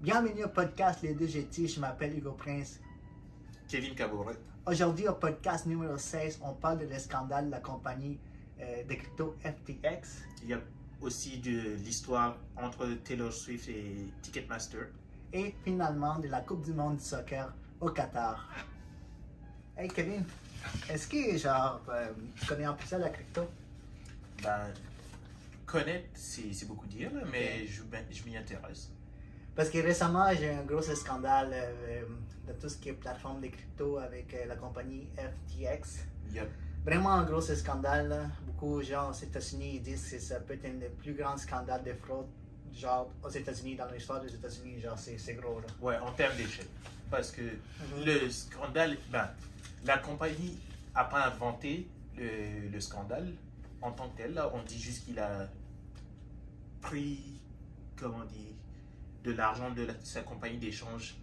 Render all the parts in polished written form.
Bienvenue au podcast Les Deux GT, je m'appelle Hugo Prince. Kevin Cabouret. Aujourd'hui au podcast numéro 16, on parle de le scandale de la compagnie de crypto FTX. Il y a aussi de l'histoire entre Taylor Swift et Ticketmaster. Et finalement de la Coupe du monde du soccer au Qatar. Hey Kevin, est-ce que tu connais un peu ça la crypto? Ben, connaître, c'est beaucoup dire, là, mais je m'y intéresse. Parce que récemment, j'ai eu un gros scandale de tout ce qui est plateforme de crypto avec la compagnie FTX. Yep. Vraiment un gros scandale. Là. Beaucoup de gens aux États-Unis disent que ça peut être un des plus grands scandales de fraude genre aux États-Unis, dans l'histoire des États-Unis. Genre, c'est gros. Là. Ouais, en termes d'échelle. Parce que le scandale, la compagnie n'a pas inventé le scandale en tant que tel. Là, on dit juste qu'il a pris, comment on dit, de l'argent de sa compagnie d'échange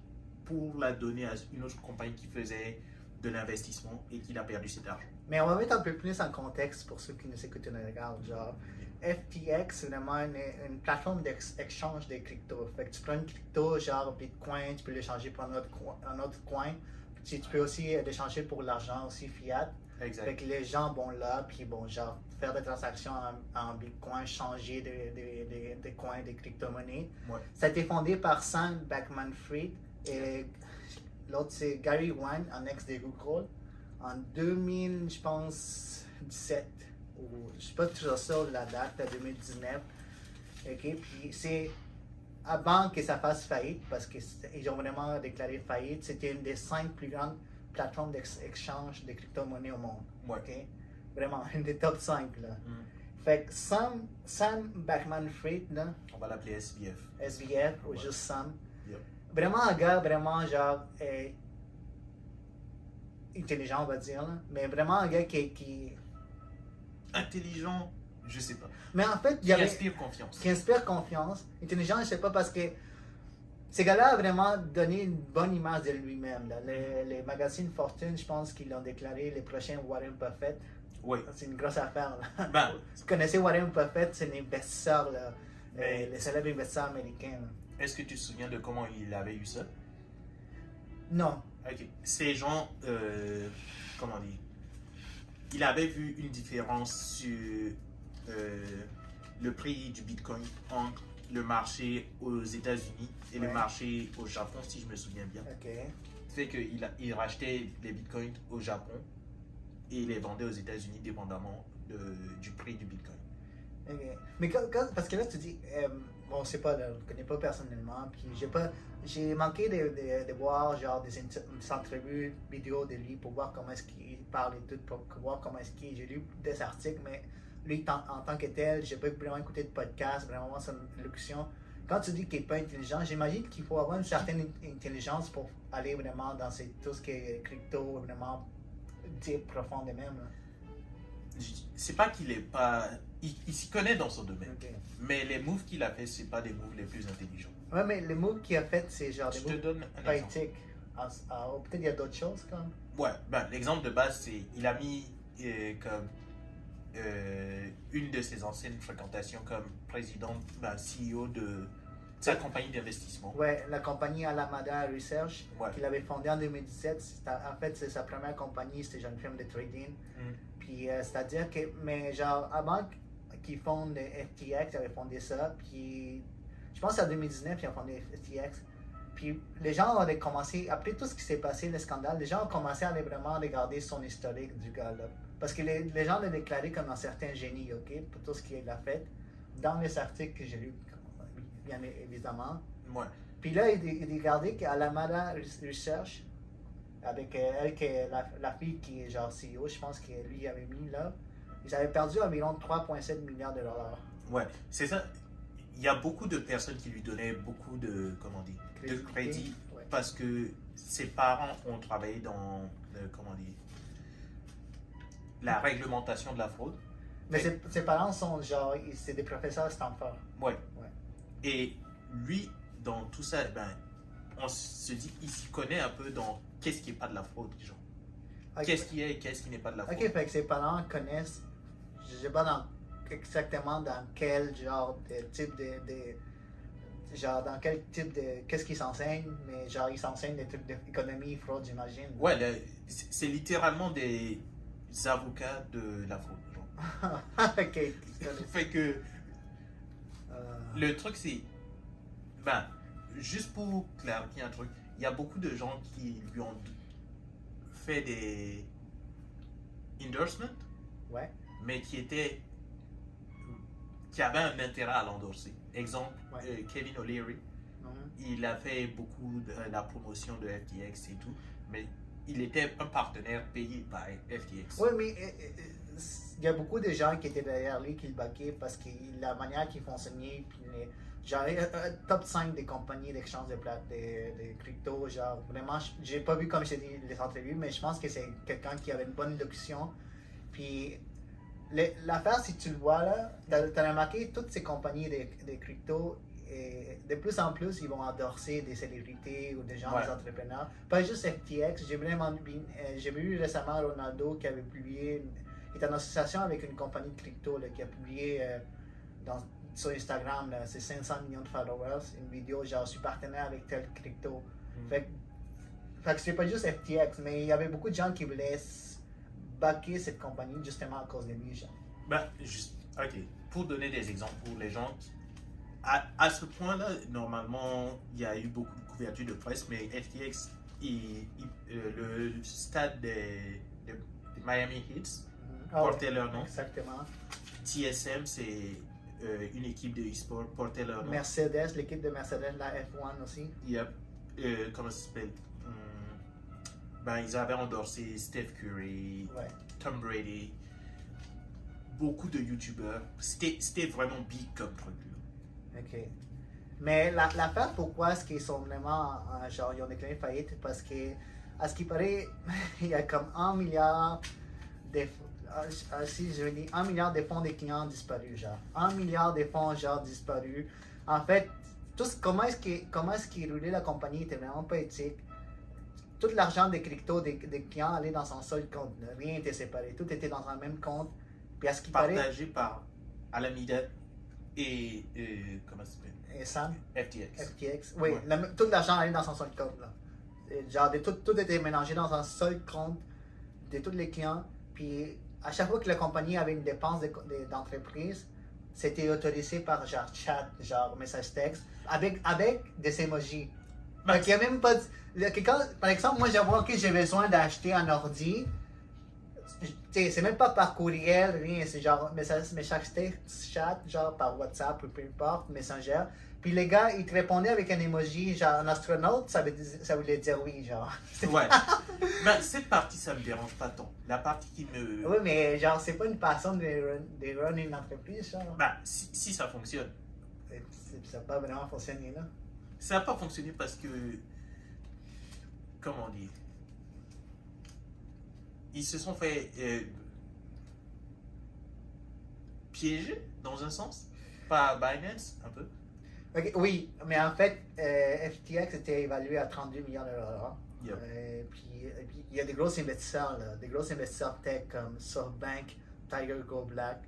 pour la donner à une autre compagnie qui faisait de l'investissement et qu'il a perdu cet argent. Mais on va mettre un peu plus en contexte pour ceux qui nous écoutent et nous regardent. Genre, FTX, c'est vraiment une plateforme d'échange de crypto. Fait que tu prends une crypto, genre Bitcoin, tu peux l'échanger pour un autre coin. Puis tu peux aussi l'échanger pour l'argent aussi fiat. Exact. Fait que les gens vont là, puis bon, genre, faire des transactions en Bitcoin, changer des coins, des crypto-monnaies. Ouais. Ça a été fondé par Sam Bankman-Fried et l'autre c'est Gary Wang, un ex de Google, en 2000, je pense, 17. Ou, je ne suis pas toujours sûr de la date, 2019. Okay? Puis c'est avant que ça fasse faillite, parce qu'ils ont vraiment déclaré faillite, c'était une des 5 plus grandes plateforme d'échange de crypto-monnaies au monde. Ouais. Okay? Vraiment, une des top 5. Là. Fait que Sam Bankman-Fried, là, On va l'appeler SBF. SBF ou juste Sam, Yep. vraiment un gars vraiment genre intelligent, on va dire, là. Mais vraiment un gars qui... Intelligent, je sais pas. Mais en fait, Qui inspire confiance. Qui inspire confiance. Intelligent, je sais pas, parce que ce gars-là a vraiment donné une bonne image de lui-même. Là. Les magazines Fortune, je pense qu'ils l'ont déclaré les prochains Warren Buffett. Oui. C'est une grosse affaire. Là. Ben, Vous connaissez Warren Buffett, c'est un investisseur, là, les célèbres investisseurs américains. Là. est-ce que tu te souviens de comment il avait eu ça? Non. Ok. Ces gens, comment dire, il avait vu une différence sur le prix du Bitcoin entre le marché aux États-Unis et le marché au Japon, si je me souviens bien. OK. Fait qu'il rachetait les Bitcoins au Japon et il les vendait aux États-Unis dépendamment du prix du Bitcoin. Okay. Mais parce que là, tu dis, bon, on sait pas, là, je ne connais pas personnellement, puis j'ai manqué de voir genre des entrevues vidéo de lui pour voir comment est-ce qu'il parle et tout, pour voir comment est-ce qu'il... J'ai lu des articles, mais lui, en tant que tel, j'ai pas vraiment écouté de podcast, vraiment son élocution. Quand tu dis qu'il n'est pas intelligent, j'imagine qu'il faut avoir une certaine intelligence pour aller vraiment dans tout ce qui est crypto, vraiment deep, profond de même. C'est pas qu'il est pas... Il s'y connaît dans son domaine. Okay. Mais les moves qu'il a fait, c'est pas des moves les plus intelligents. Ouais, mais les moves qu'il a fait, c'est genre Je des te moves donne un pas exemple. éthiques. Peut-être il y a d'autres choses comme. Ouais, l'exemple de base, c'est il a mis comme une de ses anciennes fréquentations comme président, CEO de sa compagnie d'investissement. Ouais, la compagnie Alameda Research, Ouais. qu'il avait fondée en 2017. En fait, c'est sa première compagnie, c'était genre une firme de trading. Puis c'est-à-dire que, mais genre, avant qu'ils fondent FTX, ils avaient fondé ça. Puis je pense qu'en 2019, ils ont fondé FTX. Puis les gens ont commencé, après tout ce qui s'est passé, le scandale, les gens ont commencé à aller vraiment regarder son historique du gars-là. Parce que les gens l'ont déclaré comme un certain génie, ok, pour tout ce qu'il a fait. Dans les articles que j'ai lus, bien évidemment. Ouais. Puis là, il regardait qu'Alameda Research, avec elle, la fille qui est genre CEO, je pense que lui avait mis là, ils avaient perdu environ 3,7 milliards de dollars. Ouais, c'est ça. Il y a beaucoup de personnes qui lui donnaient beaucoup de, comment dire, de crédit Ouais. parce que ses parents ont travaillé dans, comment dire, la réglementation de la fraude. Mais ses parents sont genre, c'est des professeurs à Stanford. Ouais. Ouais. Et lui, dans tout ça, on se dit, il s'y connaît un peu dans qu'est-ce qui n'est pas de la fraude, genre. Okay. Qu'est-ce qui est et qu'est-ce qui n'est pas de la fraude. Ok, fait que ses parents connaissent, je sais pas exactement dans quel genre de type de genre dans quel type de... Qu'est-ce qu'ils s'enseignent, mais genre ils s'enseignent des trucs d'économie, fraude, j'imagine. Ouais, c'est littéralement des avocats de la fraude. Genre. Ok. Fait que Euh, le truc, c'est. Ben, juste pour clarifier un truc, il y a beaucoup de gens qui lui ont fait des endorsements, ouais. mais qui avaient un intérêt à l'endorser. Exemple, Ouais. Kevin O'Leary, il a fait beaucoup de la promotion de FTX et tout, mais il était un partenaire payé par FTX. Oui, mais il y a beaucoup de gens qui étaient derrière lui qui le baquaient parce que la manière qu'il fonctionnait, puis genre, top 5 des compagnies d'échange de crypto, genre, vraiment, j'ai pas vu, comme je t'ai dit, les entrevues, mais je pense que c'est quelqu'un qui avait une bonne élocution. Puis, l'affaire, si tu le vois là, t'as remarqué, toutes ces compagnies de crypto, et de plus en plus, ils vont endorser des célébrités ou des gens, des entrepreneurs. Pas juste FTX. J'ai vu récemment Ronaldo qui avait publié, il est en association avec une compagnie de crypto là, qui a publié sur Instagram, là, c'est 500 millions de followers, une vidéo genre, je suis partenaire avec tel crypto. Fait que c'est pas juste FTX, mais il y avait beaucoup de gens qui voulaient backer cette compagnie justement à cause de lui. Genre. Ben, juste, ok. Pour donner des exemples pour les gens qui à ce point-là, normalement, il y a eu beaucoup de couverture de presse, mais FTX, le stade des Miami Heat portait leur nom. Exactement. TSM, c'est une équipe de e-sport, portait leur nom. Mercedes, l'équipe de Mercedes, la F1 aussi. Yep. Comment ça s'appelle? Ben, ils avaient endorsé Steph Curry, Tom Brady, beaucoup de YouTubers. C'était vraiment big comme truc. OK. Mais l'affaire, pourquoi est-ce qu'ils sont vraiment, genre, ils ont déclaré faillite? Parce que, à ce qui paraît, il y a comme 1 milliard si je dis 1 milliard de fonds des clients disparus, genre. 1 milliard de fonds, genre, disparus. En fait, comment est-ce qu'ils roulaient la compagnie était vraiment pas éthique. Tout l'argent des cryptos des clients allait dans son seul compte. Rien n'était séparé. Tout était dans un même compte. Puis à ce qui paraît... Partagé par Alameda et comment ça s'appelle? Et Sam? FTX. Oui, Ouais. Tout l'argent allait dans son seul compte. Là. Genre, tout était mélangé dans un seul compte de tous les clients. Puis, à chaque fois que la compagnie avait une dépense d'entreprise, c'était autorisé par genre chat, genre message texte, avec des emojis. Ben, Donc, il n'y a même pas... par exemple, moi, j'ai besoin d'acheter un ordi. C'est même pas par courriel, rien, c'est genre message texte, chat, genre par WhatsApp ou peu importe, Messenger. Puis les gars, ils te répondaient avec un emoji, genre un astronaute, ça voulait dire oui, genre. Ouais. Ben, cette partie, ça me dérange pas tant. La partie qui me. Oui, mais genre, c'est pas une façon de run une entreprise, genre. Ben, si ça fonctionne. Ça n'a pas vraiment fonctionné, là. Ça n'a pas fonctionné parce que. Comment dire? Ils se sont fait piéger, dans un sens, par Binance, un peu. Okay, oui, mais en fait, FTX était évalué à 32 millions de dollars. Yep. Puis il y a des gros investisseurs, là, des gros investisseurs tech comme SoftBank, Tiger Global,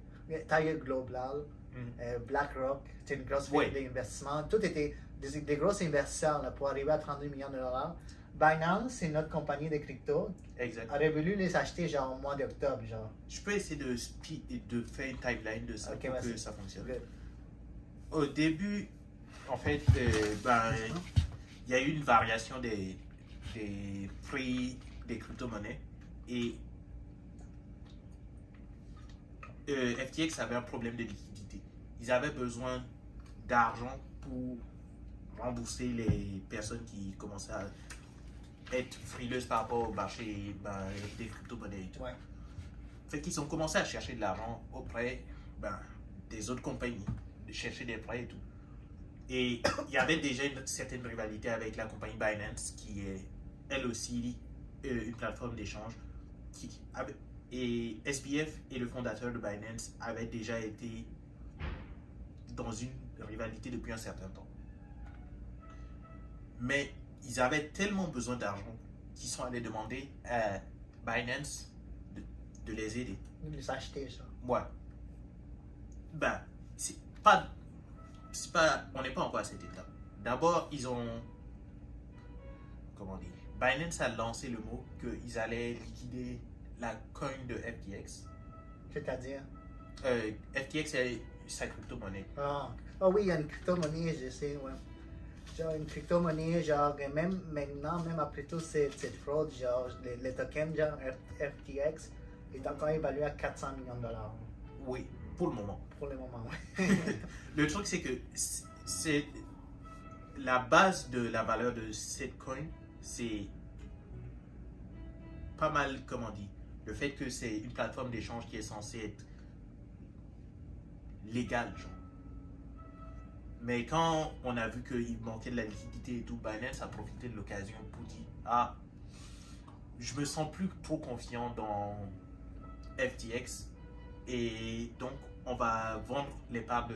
BlackRock, c'était une grosse firme d'investissement. Tout était des gros investisseurs là, pour arriver à 32 millions de dollars. Binance, c'est notre compagnie de crypto. Exactement. Aurait voulu les acheter genre au mois d'octobre, genre. Je peux essayer de faire une timeline de ça pour que ça fonctionne. Good. Au début, en fait, il y a eu une variation des prix des crypto-monnaies et FTX avait un problème de liquidité. Ils avaient besoin d'argent pour rembourser les personnes qui commençaient à être frileuses par rapport au marché des crypto-monnaies. Ouais. Fait qu'ils ont commencé à chercher de l'argent auprès des autres compagnies, de chercher des prêts et tout. Et il y avait déjà une certaine rivalité avec la compagnie Binance, qui est elle aussi une plateforme d'échange. Et SBF et le fondateur de Binance avaient déjà été dans une rivalité depuis un certain temps. Mais ils avaient tellement besoin d'argent qu'ils sont allés demander à Binance de les aider. De les acheter, ça. Ouais. Ben, c'est pas on n'est pas encore à cette étape. D'abord, ils ont, comment dire, Binance a lancé le mot qu'ils allaient liquider la coin de FTX. C'est-à-dire? FTX, c'est sa crypto-monnaie. Ah oui, il y a une crypto-monnaie, je sais, ouais. Genre une crypto-monnaie, genre, et même maintenant, même après toute cette fraude, genre, les tokens, genre FTX, est encore évalué à 400 millions de dollars. Oui, pour le moment. Pour le moment, oui. Le truc, c'est que c'est la base de la valeur de cette coin, c'est pas mal, comment on dit, le fait que c'est une plateforme d'échange qui est censée être légale, genre. Mais quand on a vu qu'il manquait de la liquidité et tout, Binance a profité de l'occasion pour dire ah, je me sens plus trop confiant dans FTX et donc on va vendre les parts de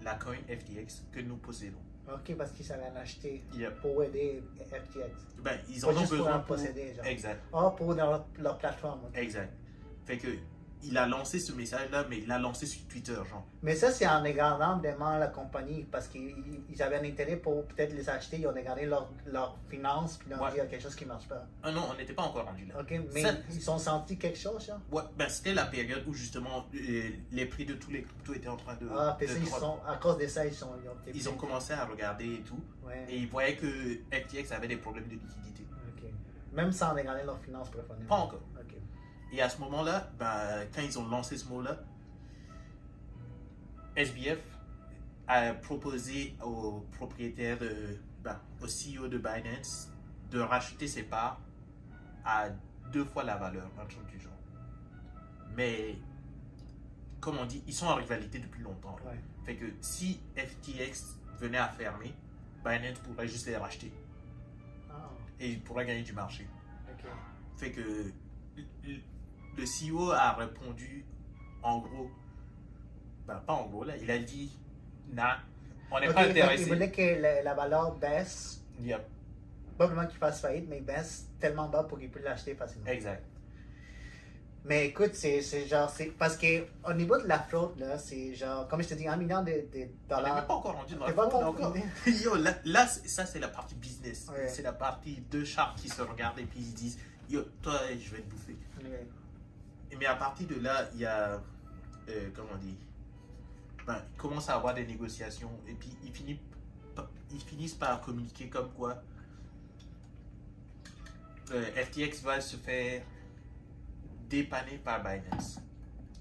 la coin FTX que nous possédons. Ok, parce qu'ils savaient en acheter Yep. pour aider FTX. Ben, ils Pas en ont juste besoin pour en posséder, genre. Exact. Pour leur plateforme. Ok. Exact. Fait que il a lancé ce message-là, mais il l'a lancé sur Twitter, genre. Mais ça, c'est en regardant vraiment la compagnie, parce qu'ils avaient un intérêt pour peut-être les acheter, ils ont regardé leur finances, puis ils ont dit il y a quelque chose qui ne marche pas. Ah non, on n'était pas encore rendu là. Ok, mais Ça- ils ont senti quelque chose, genre? Ouais, ben c'était la période où justement les prix de tous les cryptos étaient en train de. Ah, puis de ça, drop. à cause de ça, Ils ont commencé à regarder et tout, Ouais. et ils voyaient que FTX avait des problèmes de liquidité. Ok. Même sans regarder leurs finances profondément. Pas encore. Ok. Et à ce moment-là, ben, quand ils ont lancé ce mot-là, SBF a proposé au propriétaire, au CEO de Binance, de racheter ses parts à 2 fois la valeur, un truc du genre. Mais, comme on dit, ils sont en rivalité depuis longtemps. Là. Ouais. Fait que si FTX venait à fermer, Binance pourrait juste les racheter Ah, et il pourrait gagner du marché. ok. Fait que le CEO a répondu en gros, ben pas en gros là, il a dit non, on n'est Ok, pas fait intéressé. ils voulaient que la valeur baisse, Yep, pas vraiment qu'il fasse faillite, mais baisse tellement bas pour qu'ils puissent l'acheter facilement. exact. Mais écoute, c'est genre, c'est parce que au niveau de la fraude, là, c'est genre, comme je te dis, 1 million de On n'est dollars. même pas encore rendu dans T'es la pas fraude encore encore. rendu? Yo, là ça c'est la partie business. Ouais. C'est la partie deux chars qui se regardent et puis ils se disent yo, toi je vais te bouffer. Ouais. Mais à partir de là, il y a, comment on dit, ben, il commence à avoir des négociations et puis ils finissent par communiquer comme quoi FTX va se faire dépanner par Binance.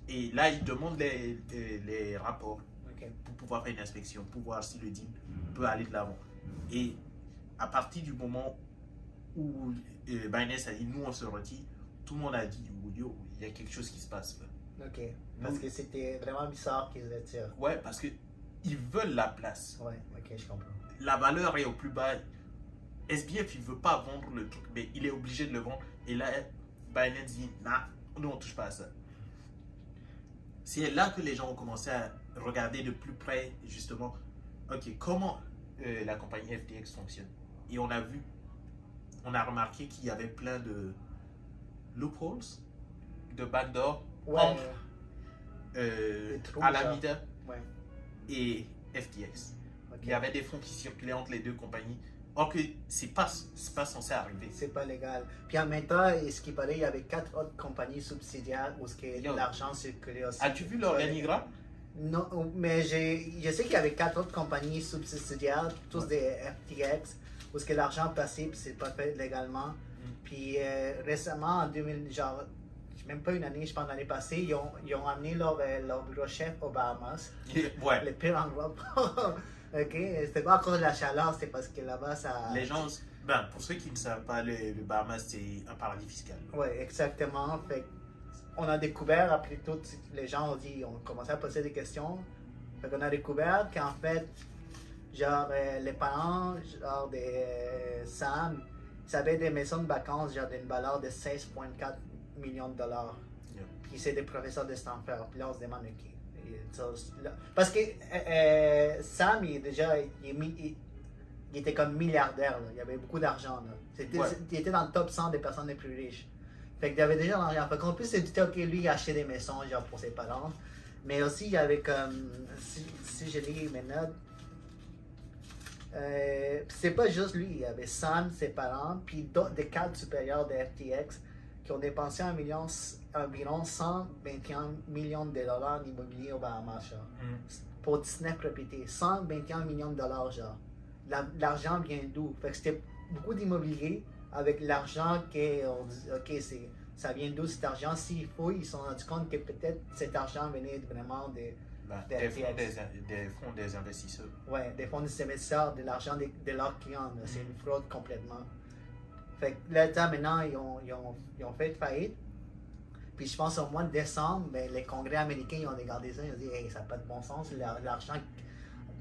Et là, ils demandent les rapports Ok. pour pouvoir faire une inspection, pour voir si le deal peut aller de l'avant. Et à partir du moment où Binance a dit nous on se retire, tout le monde a dit yo, il y a quelque chose qui se passe là. Ok. Parce que c'était vraiment bizarre qu'ils se retirent. Ouais, parce que ils veulent la place. Ouais, ok, je comprends. La valeur est au plus bas. SBF, il veut pas vendre le truc, mais il est obligé de le vendre. Et là, Binance dit, nah, nous on touche pas à ça. C'est là que les gens ont commencé à regarder de plus près, justement, ok, comment la compagnie FTX fonctionne. Et on a remarqué qu'il y avait plein de loopholes, de backdoor Ouais. entre Des trous, Alameda Ouais. et FTX. Ok. Il y avait des fonds qui circulaient entre les deux compagnies. Or que c'est pas censé arriver. C'est pas légal. Puis en même temps, ce qui paraît, il y avait 4 autres compagnies subsidiaires où Yo. l'argent circulait aussi. As-tu vu l'organigramme? Non, mais je sais qu'il y avait 4 autres compagnies subsidiaires, tous des FTX, où ce que l'argent passait, puis c'est pas fait légalement. Puis récemment, en 2000, genre, même pas une année, je pense l'année passée, ils ont amené leur bureau chef aux Bahamas. Ouais. Le pire endroit. Ok, c'était pas à cause de la chaleur, c'était parce que là-bas, ça. Les gens, ben, pour ceux qui ne savent pas, le Bahamas, c'est un paradis fiscal. Ouais, exactement. Fait on a découvert, après tout, les gens ont dit, ont commencé à poser des questions. Fait qu'on a découvert qu'en fait, genre, les parents, genre, des Sam, ils avaient des maisons de vacances, genre, d'une valeur de 16,4 millions de dollars. Yeah. Puis c'est des professeurs de Stanford. Puis là, on se demande, ok. Parce que Sam, il était comme milliardaire. Là. Il avait beaucoup d'argent. Ouais. Il était dans le top 100 des personnes les plus riches. Fait qu'il avait déjà l'argent. Fait qu'en plus, c'est dit, ok, lui, il a acheté des maisons genre, pour ses parents. Mais aussi, il y avait comme, si je lis mes notes, c'est pas juste lui, il y avait Sam, ses parents, puis des cadres supérieurs de FTX qui ont dépensé environ 121 millions de dollars en immobilier au Bahamas, genre, pour 19 propriétés. 121 millions de dollars, genre. L'argent vient d'où? Fait que c'était beaucoup d'immobilier avec l'argent qu'on dit, OK, ça vient d'où cet argent? S'il faut, ils se sont rendus compte que peut-être cet argent venait vraiment des fonds des investisseurs. Ouais, des fonds des investisseurs, de l'argent de leurs clients. C'est une fraude complètement. Fait que là, maintenant, ils ont fait faillite. Puis je pense au mois de décembre, les congrès américains ils ont regardé ça, ils ont dit hey, ça n'a pas de bon sens, l'argent,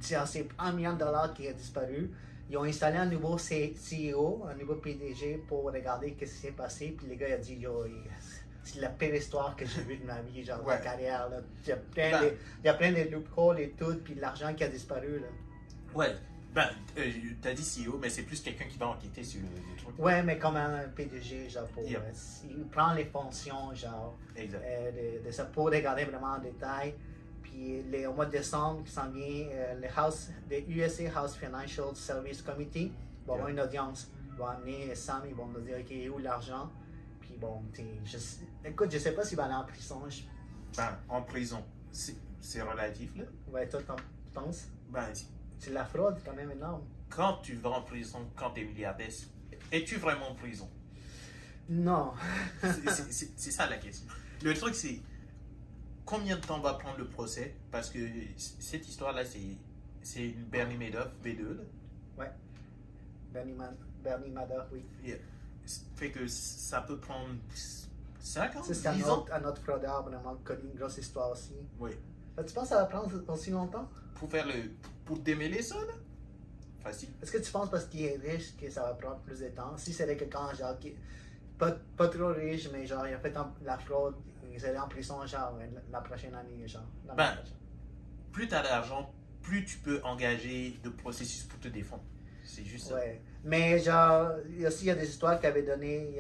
c'est $1 million qui a disparu. Ils ont installé un nouveau CEO, un nouveau PDG pour regarder ce qui s'est passé. Puis les gars, ils ont dit yo, c'est la pire histoire que j'ai vue de ma vie, genre de ma carrière. Là. Il y a plein de loopholes et tout, puis l'argent qui a disparu. Là. Ouais, t'as dit CEO, mais c'est plus quelqu'un qui va enquêter sur le truc. Ouais, mais comme un PDG, genre, il prend les fonctions, genre, de ça pour regarder vraiment en détail. Puis au mois de décembre, qui s'en vient, le USA House Financial Service Committee va avoir une audience. Ils vont amener Sam, ils vont nous dire OK, où l'argent. Puis bon, écoute, je sais pas s'il va aller en prison. En prison, c'est relatif, là. Ouais, toi, tu penses? C'est la fraude quand même énorme. Quand tu vas en prison, quand tu es milliardaire, es-tu vraiment en prison? Non. C'est ça la question. Le truc, c'est combien de temps va prendre le procès? Parce que cette histoire-là, c'est une Bernie Madoff V2. Là. Ouais. Bernie Madoff, oui. Yeah. Fait que ça peut prendre 5 ans, c'est un autre fraudeur vraiment connu, une grosse histoire aussi. Oui. Tu penses que ça va prendre aussi longtemps? Pour démêler ça, là? Facile. Est-ce que tu penses parce qu'il est riche que ça va prendre plus de temps? Si c'était quelqu'un genre qui pas trop riche, mais genre il a fait la fraude, il est en prison genre la prochaine année, genre. Plus tu as d'argent, plus tu peux engager de processus pour te défendre. C'est juste ça. Ouais. Mais genre, il y a des histoires qu'il avait donné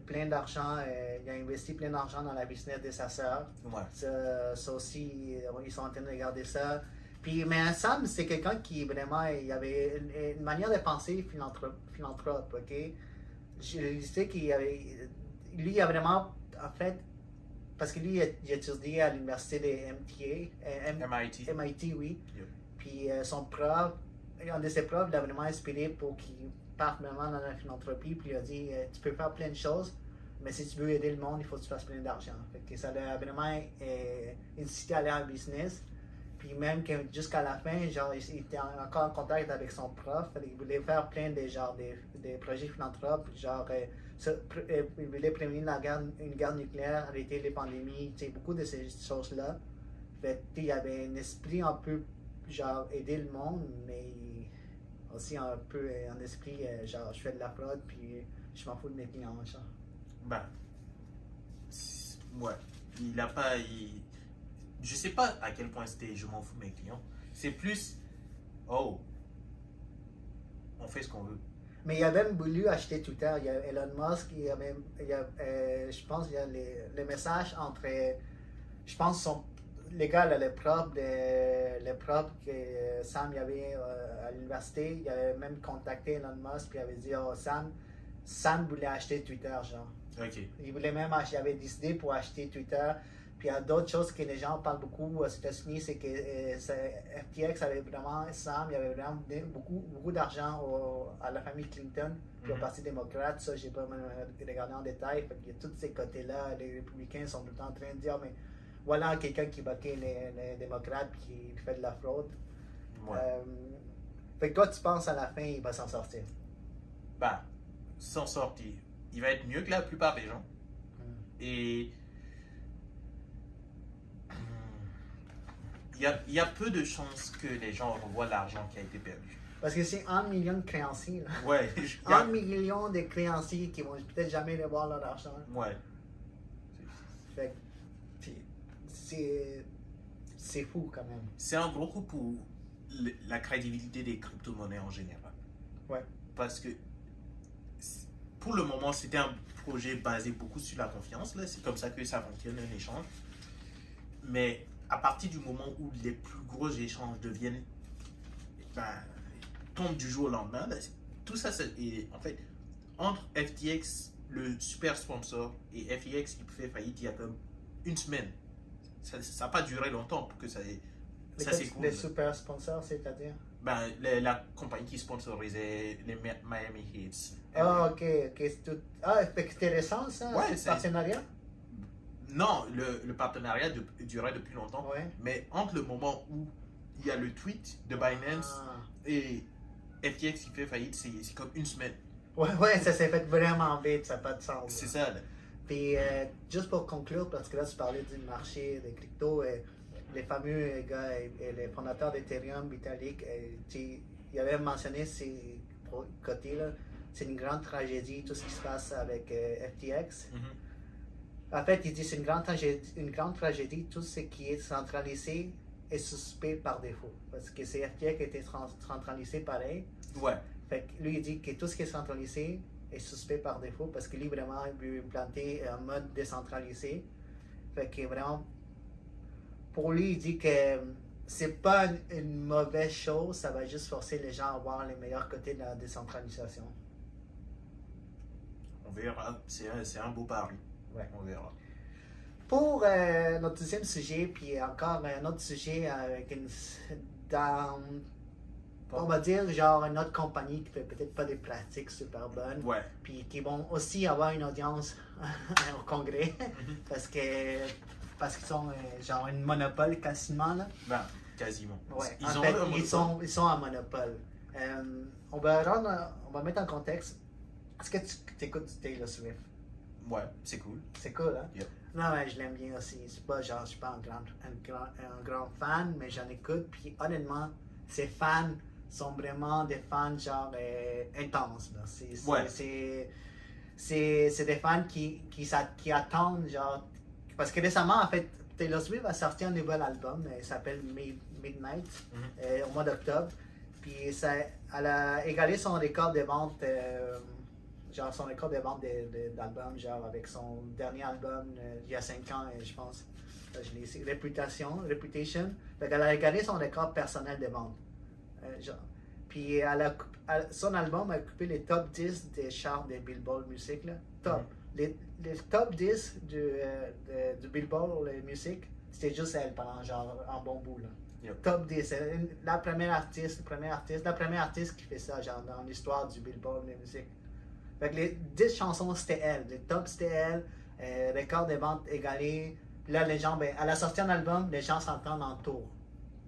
plein d'argent, il a investi plein d'argent dans la business de sa sœur. Ouais. Ça aussi, ils sont en train de regarder ça. Puis, mais Sam, c'est quelqu'un qui vraiment, il avait une manière de penser philanthrope, ok? Je sais lui, il a vraiment, en fait, parce que lui, il a étudié à l'université de MIT, oui. Yep. Puis son prof, un de ses profs l'a vraiment inspiré pour qu'il parte vraiment dans la philanthropie. Puis il a dit, tu peux faire plein de choses, mais si tu veux aider le monde, il faut que tu fasses plein d'argent. Fait que ça l'a vraiment incité à aller en business. Puis même que jusqu'à la fin, genre, il était encore en contact avec son prof. Il voulait faire plein de projets philanthropes, genre il voulait prévenir une guerre nucléaire, arrêter les pandémies, beaucoup de ces choses-là. Fait il y avait un esprit un peu genre aider le monde, mais aussi un peu un esprit genre je fais de la fraude puis je m'en fous de mes clients, genre. Ouais. Il a pas. Je sais pas à quel point c'était je m'en fous de mes clients. C'est plus on fait ce qu'on veut. Mais il a même voulu acheter Twitter. Il y a Elon Musk, je pense qu'il y a les messages entre, je pense, les gars, le prof que Sam y avait à l'université, il avait même contacté Elon Musk puis il avait dit Sam voulait acheter Twitter, genre. Ok. Il voulait même acheter, il avait décidé pour acheter Twitter. Puis il y a d'autres choses que les gens parlent beaucoup aux États-Unis, c'est que FTX avait vraiment, Sam, il y avait vraiment beaucoup d'argent à la famille Clinton, puis au Parti démocrate. Ça, j'ai pas regardé en détail. Fait qu'il y a tous ces côtés-là. Les républicains sont tout le temps en train de dire, mais voilà quelqu'un qui battait les démocrates qui fait de la fraude. Ouais. Fait que toi, tu penses à la fin, il va s'en sortir? S'en sortir. Il va être mieux que la plupart des gens. Et il y a peu de chances que les gens revoient l'argent qui a été perdu. Parce que c'est 1 million de créanciers. Là. Ouais. 1 million de créanciers qui vont peut-être jamais revoir leur argent. Ouais. Fait que c'est fou quand même. C'est un gros coup pour la crédibilité des crypto-monnaies en général. Ouais. Parce que pour le moment, c'était un projet basé beaucoup sur la confiance. Là. C'est comme ça que ça fonctionne un échange. Mais à partir du moment où les plus gros échanges ben, tombent du jour au lendemain, ben, tout ça, et en fait, entre FTX, le super sponsor, et FTX qui fait faillite il y a comme une semaine, ça n'a pas duré longtemps pour que ça s'écoule. Les super sponsors, c'est-à-dire? Ben, la compagnie qui sponsorisait les Miami Heat. Ah, ok. C'est tout... Ah, fait que c'était récent, ça, Ouais, ce partenariat? Non, le partenariat durait depuis longtemps. Ouais. Mais entre le moment où il y a le tweet de Binance et FTX qui fait faillite, c'est comme une semaine. Ouais, ça s'est fait vraiment vite, ça n'a pas de sens. C'est ça, là. Puis, juste pour conclure, parce que là, tu parlais du marché des cryptos, les fameux gars et les fondateurs d'Ethereum, Vitalik, ils avaient mentionné ces côtés-là. C'est une grande tragédie, tout ce qui se passe avec FTX. En fait, il dit que c'est une grande tragédie, tout ce qui est centralisé est suspect par défaut. Parce que c'est FTX qui était centralisé pareil. Ouais. Fait que lui, il dit que tout ce qui est centralisé est suspect par défaut parce que lui, vraiment, il veut implanter un mode décentralisé. Fait que vraiment, pour lui, il dit que c'est pas une mauvaise chose, ça va juste forcer les gens à voir les meilleurs côtés de la décentralisation. On verra. C'est un beau pari. Ouais. On verra. Pour notre deuxième sujet, puis encore un autre sujet avec on va dire genre une autre compagnie qui fait peut-être pas des pratiques super bonnes, Ouais. puis qui vont aussi avoir une audience au Congrès parce qu'ils sont genre une monopole quasiment là. Ben, quasiment. Ouais. Ils En ont fait, un monopole. ils sont en monopole. On va mettre en contexte. Est-ce que tu écoutes du Taylor Swift? Ouais, c'est cool. C'est cool, hein? Yep. Non, mais je l'aime bien aussi. C'est pas genre, je suis pas un grand fan, mais j'en écoute. Puis honnêtement, ces fans sont vraiment des fans genre intenses. Là. C'est des fans qui attendent genre. Parce que récemment, en fait, Taylor Swift a sorti un nouvel album. Il s'appelle Midnight au mois d'octobre. Puis elle a égalé son record de vente. Genre son record de vente d'albums, genre avec son dernier album il y a 5 ans, je pense. Je l'ai ici, Reputation. Fait qu'elle a regardé son record personnel de vente. Puis son album a occupé les top 10 des charts de Billboard Music. Là. Top. Les top 10 du Billboard Music, c'était juste elle pendant genre un bon bout. Là. Yep. Top 10. La première artiste qui fait ça genre dans l'histoire du Billboard Music. Fait que les 10 chansons, c'était elle. Les tops, c'était elle. Record de ventes égalé. Puis là, les gens, elle a sorti un album, les gens s'entendent en tour.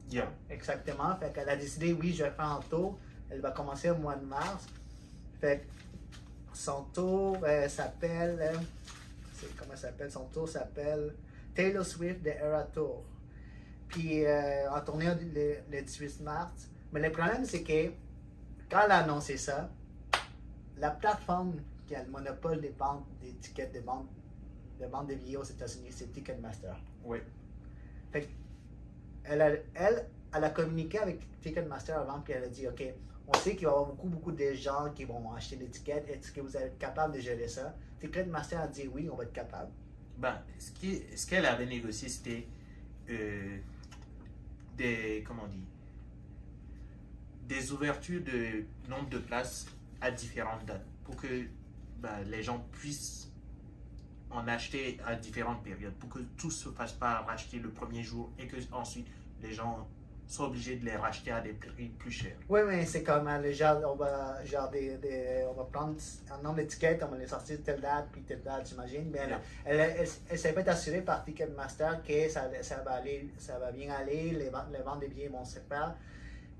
Yeah. Exactement. Fait qu'elle a décidé, oui, je vais faire un tour. Elle va commencer au mois de mars. Fait que son tour s'appelle. Comment ça s'appelle? Son tour s'appelle Taylor Swift The Era Tour. Puis en tournée le 18 mars. Mais le problème, c'est que quand elle a annoncé ça, la plateforme qui a le monopole des ventes des tickets de vente de billets aux États-Unis, c'est Ticketmaster. Oui. Fait elle a communiqué avec Ticketmaster avant, puis elle a dit, OK, on sait qu'il va y avoir beaucoup de gens qui vont acheter des tickets. Est-ce que vous êtes capable de gérer ça? Ticketmaster a dit, oui, on va être capable. Ben, ce qu'elle avait négocié, c'était des ouvertures de nombre de places à différentes dates pour que les gens puissent en acheter à différentes périodes, pour que tout se fasse pas racheter le premier jour et que ensuite les gens soient obligés de les racheter à des prix plus chers. Oui, mais c'est comme on va prendre un nombre d'étiquettes, on va les sortir telle date puis telle date, j'imagine. Mais elle s'est fait assurer par Ticketmaster que ça va bien aller, les ventes des billets vont se faire.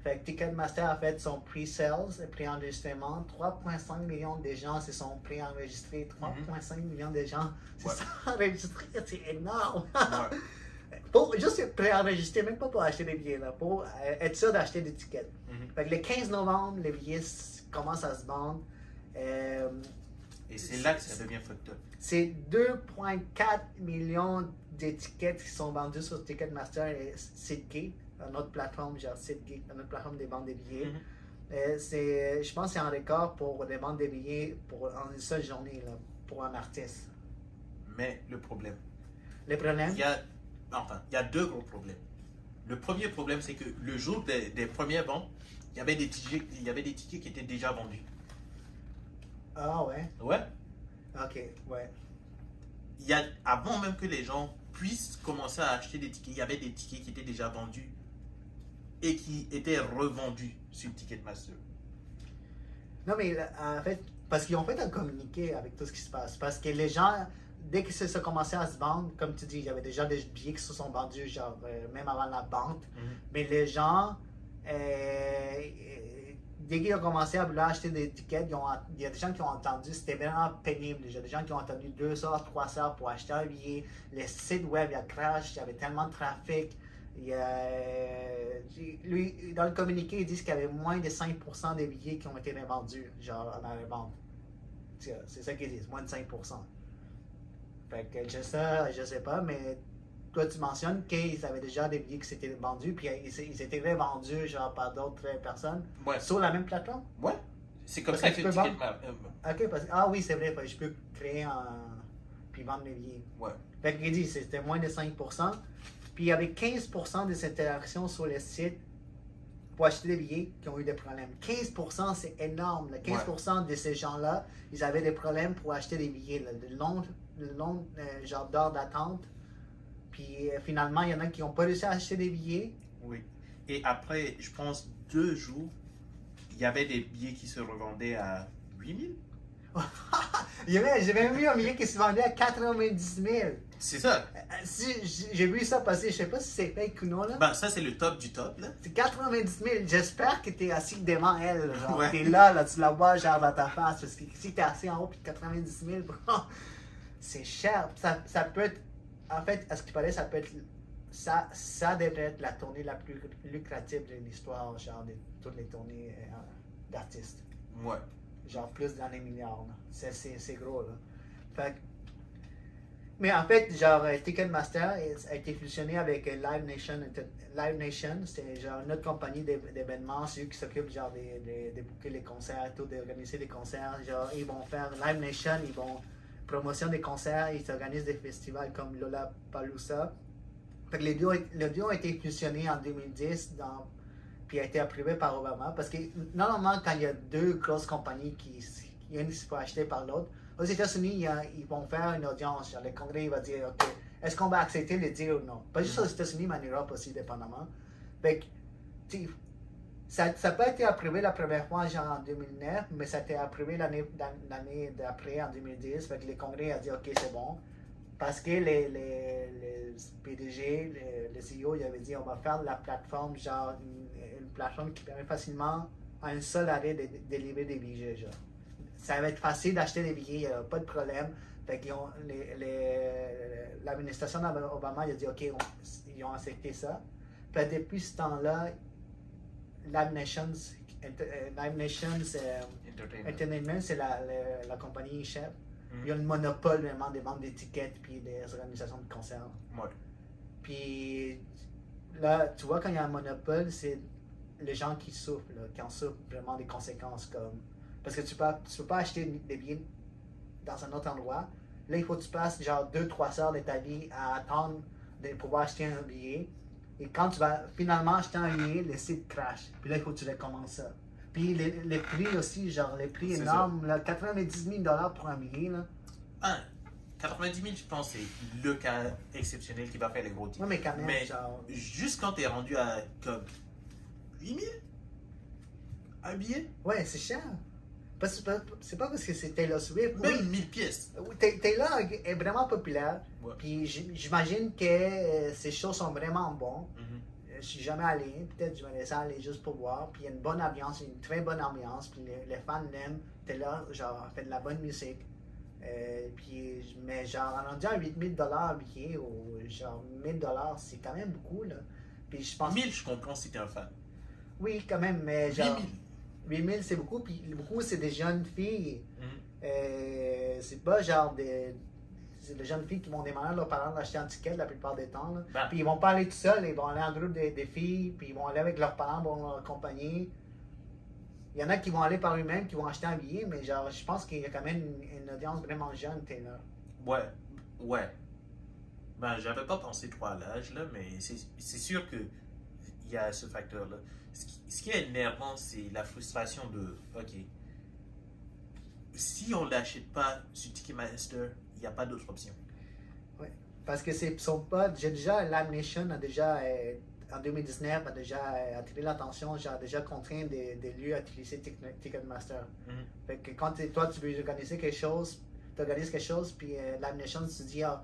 Fait que Ticketmaster a fait son pre-sales, pré-enregistrement. 3,5 millions de gens se sont pré-enregistrés. 3,5 millions de gens se sont enregistrés. C'est énorme! Ouais. Pour juste pré-enregistrer, même pas pour acheter des billets, là, pour être sûr d'acheter des tickets. Fait que le 15 novembre, les billets commencent à se vendre. Et c'est là que ça devient fucked up. C'est 2,4 millions d'étiquettes qui sont vendues sur Ticketmaster et SeatGeek, une autre plateforme, genre SeatGeek, une autre plateforme de vente des billets. Je pense que c'est un record pour les ventes des billets en une seule journée, là, pour un artiste. Mais le problème, Le problème? il y a Enfin, il y a deux gros problèmes. Le premier problème, c'est que le jour des premières ventes, il y avait des tickets qui étaient déjà vendus. Ah ouais? Ouais. Ok, ouais. Avant même que les gens puissent commencer à acheter des tickets, il y avait des tickets qui étaient déjà vendus et qui étaient revendus sur Ticketmaster. Non, mais en fait, parce qu'ils ont fait un communiqué avec tout ce qui se passe. Parce que les gens, dès que ça a commencé à se vendre, comme tu dis, il y avait déjà des billets qui se sont vendus, genre, même avant la vente. Mais les gens, dès qu'ils ont commencé à vouloir acheter des tickets, il y a des gens qui ont entendu, c'était vraiment pénible. Il y a des gens qui ont attendu 2 heures, 3 heures pour acheter un billet. Les sites web, il y a crash, il y avait tellement de trafic. Lui, dans le communiqué, ils disent qu'il y avait moins de 5% des billets qui ont été revendus, genre dans les ventes. C'est ça qu'ils disent, moins de 5%. Fait que je sais pas, mais toi tu mentionnes qu'ils avaient déjà des billets qui s'étaient vendus, puis ils étaient revendus genre par d'autres personnes sur la même plateforme? Ouais. C'est comme Parce ça que que tu peux Ticketmaster. Ok, ah oui, c'est vrai, je peux créer puis vendre mes billets. Ouais. Fait qu'il dit c'était moins de 5%. Puis il y avait 15% des interactions sur le site pour acheter des billets qui ont eu des problèmes. 15%, c'est énorme. Là. 15% de ces gens-là, ils avaient des problèmes pour acheter des billets. Là. Le long genre d'heures d'attente. Puis finalement, il y en a qui n'ont pas réussi à acheter des billets. Oui. Et après, je pense, 2 jours, il y avait des billets qui se revendaient à 8 000. J'ai même vu un billet qui se vendait à 90 000. C'est ça. J'ai vu ça passer, je sais pas si c'est fake ou non. Là. Ben, ça, c'est le top du top. Là. C'est 90 000. J'espère que tu es assis devant elle. Genre, Ouais. t'es là, tu la vois genre dans ta face. Parce que si tu es assis en haut, puis 90 000, c'est cher. Ça peut être, en fait, à ce qui paraît, ça peut être, ça devrait être la tournée la plus lucrative de l'histoire, genre de toutes les tournées d'artistes. Ouais. Genre plus dans les milliards. C'est gros, là. Fait que, mais en fait, genre, Ticketmaster a été fusionné avec Live Nation. Live Nation, c'est genre une autre compagnie d'événements, c'est eux qui s'occupent genre de booker les concerts, tout, d'organiser les concerts. Genre, ils vont faire Live Nation, ils vont promotion des concerts, ils organisent des festivals comme Lollapalooza. Fait que le duo a été fusionné en 2010 puis a été approuvé par Obama. Parce que normalement, quand il y a deux grosses compagnies qui une se fait acheter par l'autre, aux États-Unis, ils vont faire une audience. Genre, le Congrès va dire, OK, est-ce qu'on va accepter le deal ou non? Pas juste aux États-Unis, mais en Europe aussi, dépendamment. Fait que, ça n'a pas été approuvé la première fois, genre en 2009, mais ça a été approuvé l'année d'après, en 2010. Fait que le Congrès a dit, OK, c'est bon. Parce que les PDG, les CEO, ils avaient dit, on va faire de la plateforme, genre, une plateforme qui permet facilement à un seul arrêt de délivrer des billets, genre. Ça va être facile d'acheter des billets, il n'y a pas de problème. Fait qu'ils ont, l'administration d'Obama, a dit, OK, ils ont accepté ça. Puis depuis ce temps-là, Live Nations Entertainment, c'est la compagnie chef. Ils ont le monopole vraiment des ventes d'étiquettes puis des organisations de concerts. Ouais. Puis là, tu vois, quand il y a un monopole, c'est les gens qui souffrent, là, qui en souffrent vraiment des conséquences. Parce que tu peux pas acheter des billets dans un autre endroit. Là, il faut que tu passes genre 2-3 heures de ta vie à attendre de pouvoir acheter un billet. Et quand tu vas finalement acheter un billet, le site crash. Puis là, il faut que tu recommences ça. Puis les prix aussi, genre les prix énormes, là, 90 000 $ pour un billet. Là. 90 000, je pense, c'est le cas exceptionnel qui va faire les gros titres. Oui, mais quand même, mais genre... juste quand tu es rendu à comme 8 000 un billet? Ouais, c'est cher. C'est pas parce que c'est Taylor Swift. Même 1000 pièces. Taylor est vraiment populaire. Ouais. Puis j'imagine que ses shows sont vraiment bons. Je suis jamais allé, peut-être je vais laisser aller juste pour voir. Puis il y a une bonne ambiance, une très bonne ambiance. Puis les fans l'aiment. Taylor, genre, fait de la bonne musique. Mais genre, en rendu à 8 000 $ billet ou genre 1 000 $, c'est quand même beaucoup, là. Puis je pense... 1000, je comprends si t'es un fan. Oui, quand même, mais genre... 8 000. 8 000, c'est beaucoup, puis beaucoup, c'est des jeunes filles. C'est pas genre c'est des jeunes filles qui vont demander à leurs parents d'acheter un ticket la plupart des temps. Là. Puis ils vont pas aller tout seuls, ils vont aller en groupe des filles, puis ils vont aller avec leurs parents, vont leur accompagner. Il y en a qui vont aller par eux-mêmes, qui vont acheter un billet, mais genre, je pense qu'il y a quand même une audience vraiment jeune, Taylor. Ouais, ouais. Ben, j'avais pas pensé trop à l'âge, là, mais c'est sûr que il y a ce facteur-là. Ce qui est énervant, c'est la frustration de, OK, si on l'achète pas sur Ticketmaster, il n'y a pas d'autre option. Ouais. Parce que c'est son pote, j'ai déjà, Live Nation a déjà, en 2019, a déjà attiré l'attention, j'ai déjà contraint des lieux à utiliser Ticketmaster. Fait que quand toi, tu veux organiser quelque chose, tu organises quelque chose, puis Live Nation se dit, ah,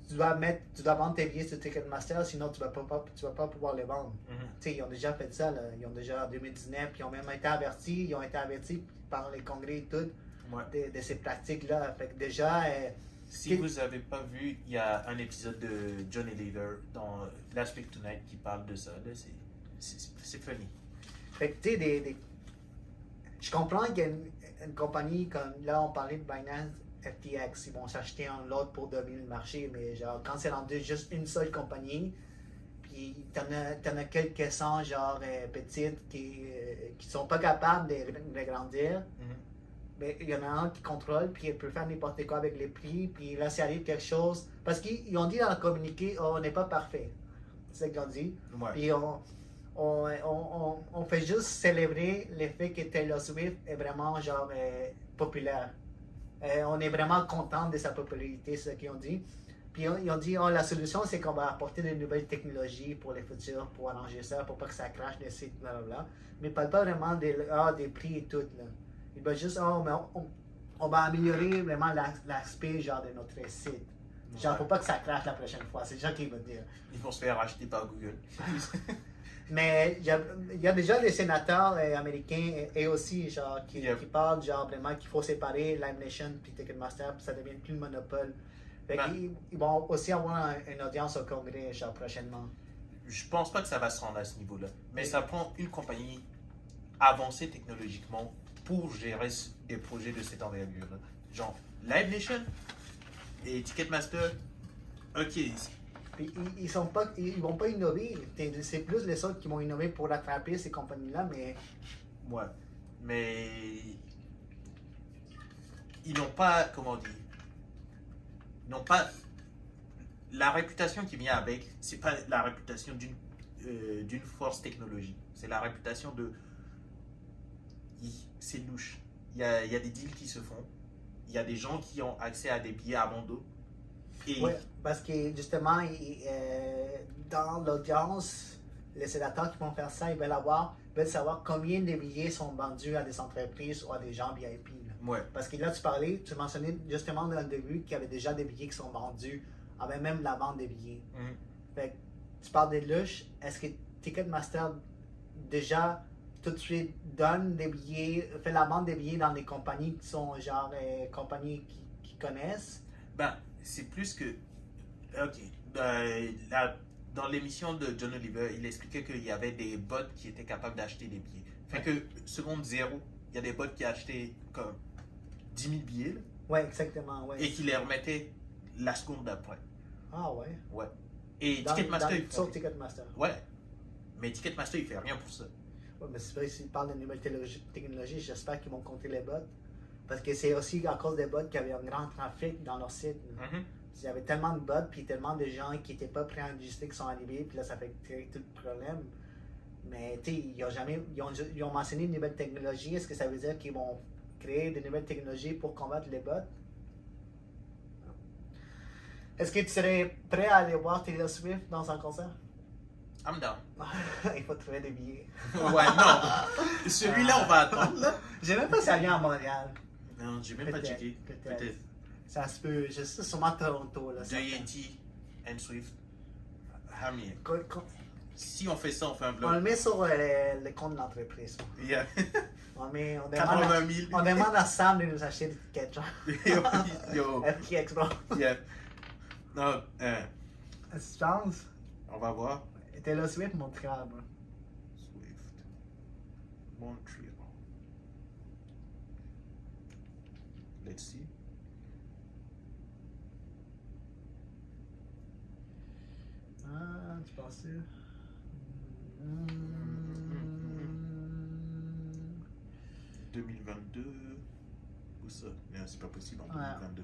tu dois vendre tes billets sur Ticketmaster, sinon tu vas pas pouvoir les vendre. Tu sais, ils ont déjà fait ça, là. Ils ont déjà en 2019, puis ils ont même été avertis par les congrès et tout de ces pratiques-là. Fait que déjà, si vous n'avez pas vu, il y a un épisode de Johnny Lever dans Last Week Tonight qui parle de ça. C'est funny. Fait que tu sais, je comprends qu'il y a une compagnie comme là, on parlait de Binance FTX, ils vont s'acheter un lot pour dominer le marché, mais genre quand c'est rendu juste une seule compagnie, puis t'en as quelques-uns genre petites qui sont pas capables de grandir, mais il y en a un qui contrôle, puis il peut faire n'importe quoi avec les prix, puis là s'il arrive quelque chose, parce qu'ils ont dit dans le communiqué, oh, on n'est pas parfait, c'est ce qu'ils ont dit, puis on fait juste célébrer le fait que Taylor Swift est vraiment genre populaire. On est vraiment content de sa popularité, c'est ce qu'ils ont dit. Puis ils ont dit, oh, la solution, c'est qu'on va apporter de nouvelles technologies pour les futurs, pour arranger ça, pour pas que ça crache des sites, blablabla. Mais ils parlent pas vraiment des prix et tout. Là. Ils veulent juste, oh, mais on va améliorer vraiment l'aspect genre de notre site. Genre, pour pas que ça crache la prochaine fois. C'est ça qu'ils veulent dire. Ils vont se faire acheter par Google. Mais il y a déjà des sénateurs américains et aussi genre qui parlent genre vraiment qu'il faut séparer Live Nation et Ticketmaster puis ça devient plus le monopole. Fait ils vont aussi avoir une audience au Congrès genre prochainement. Je pense pas que ça va se rendre à ce niveau-là. Mais ça prend une compagnie avancée technologiquement pour gérer des projets de cette envergure. Genre Live Nation et Ticketmaster, ok. Puis ils vont pas innover. C'est plus les autres qui vont innover pour rattraper ces compagnies-là, mais. Ouais. Mais. Ils n'ont pas. Comment dire. Ils n'ont pas. La réputation qui vient avec, c'est pas la réputation d'une force technologique. C'est la réputation de. C'est louche. Il y a des deals qui se font. Il y a des gens qui ont accès à des billets à bon dos. Oui, parce que justement, dans l'audience, les sénateurs qui vont faire ça, ils veulent savoir combien de billets sont vendus à des entreprises ou à des gens VIP. Ouais. Parce que là, tu mentionnais justement dans le début qu'il y avait déjà des billets qui sont vendus, avant même la vente des billets. Fait que, tu parles des louches, est-ce que Ticketmaster déjà tout de suite donne des billets, fait la vente des billets dans des compagnies qui sont genre compagnies qui connaissent? Ben, c'est plus que. Ok. Dans l'émission de John Oliver, il expliquait qu'il y avait des bots qui étaient capables d'acheter des billets. Fait que, seconde zéro, il y a des bots qui achetaient comme 10 000 billets. Ouais, exactement. Ouais. Et qui les remettaient la seconde d'après. Ah ouais? Ouais. Et Ticketmaster, il fait. Sur Ticketmaster. Ouais. Mais Ticketmaster, il fait rien pour ça. Ouais, mais c'est vrai, s'ils parlent de nouvelles technologies, j'espère qu'ils vont compter les bots. Parce que c'est aussi à cause des bots qu'il y avait un grand trafic dans leur site. Il y avait tellement de bots, puis tellement de gens qui n'étaient pas préenregistrés qui sont arrivés, puis là, ça fait tout le problème. Mais tu sais, ils ont mentionné de nouvelles technologies. Est-ce que ça veut dire qu'ils vont créer de nouvelles technologies pour combattre les bots? Est-ce que tu serais prêt à aller voir Taylor Swift dans un concert? I'm down. Il faut trouver des billets. Ouais, non. Celui-là, on va attendre. Là. Je sais même pas si elle vient à Montréal. Non, j'ai même pas checké. Peut-être. Ça se peut. Je sais sûrement Toronto. Là, JT and Swift. Hamir. Si on fait ça, on fait un vlog. On le met sur le compte de l'entreprise. Yeah. On demande 80 000. On demande à Sam de nous acheter des tickets. Yo. FTX, bro. Yeah. Non, Est-ce que tu penses? On va voir. Taylor Swift, Montréal, bro. Swift. Montréal. Let's see. Ah, tu penses? 2022. Où ça? Mais c'est pas possible en 2022.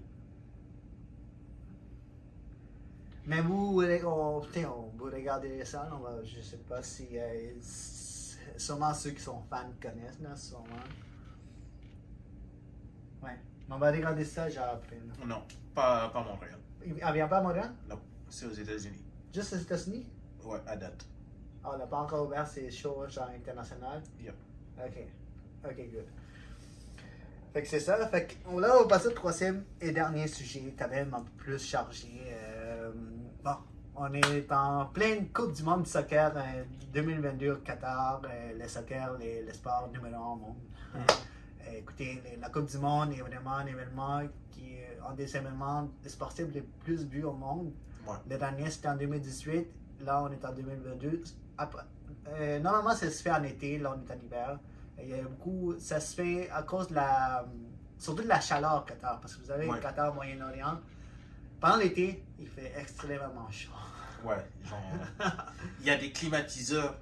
Mais vous, vous regardez ça, je sais pas si sûrement ceux qui sont fans connaissent, là, sûrement. Ouais. On va regarder ça genre après. Là. Non, pas Montréal. Elle vient pas à Montréal? Non, c'est aux États-Unis. Juste aux États-Unis? Ouais, à date. Ah, on n'a pas encore ouvert ces shows genre international? Yep. Ok, good. Fait que c'est ça. Fait que là, on va passer au troisième et dernier sujet, quand même un peu plus chargé. Bon, on est en pleine Coupe du monde du soccer 2022 au Qatar. Le soccer, le sport numéro 1 au monde. Écoutez, la Coupe du monde est vraiment un événement qui est un des événements sportifs les plus vus au monde. Ouais. Le dernier, c'était en 2018. Là, on est en 2022. Normalement, ça se fait en été. Là, on est en hiver. Il y a beaucoup, ça se fait à cause de surtout de la chaleur au Qatar. Parce que vous avez le Qatar, Moyen-Orient. Pendant l'été, il fait extrêmement chaud. Ouais, genre, il y a des climatiseurs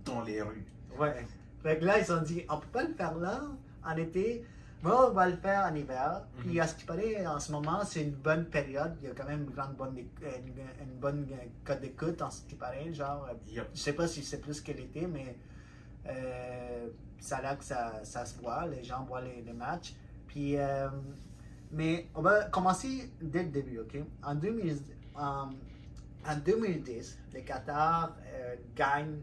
dans les rues. Ouais. Fait que là, ils ont dit, on peut pas le faire là, en été, mais on va le faire en hiver. Puis à ce qui paraît, en ce moment, c'est une bonne période. Il y a quand même une bonne cote d'écoute, en ce qui paraît. Genre, je sais pas si c'est plus que l'été, mais ça a l'air que ça se voit. Les gens voient les matchs. Puis, mais on va commencer dès le début, OK? En 2010, le Qatar gagne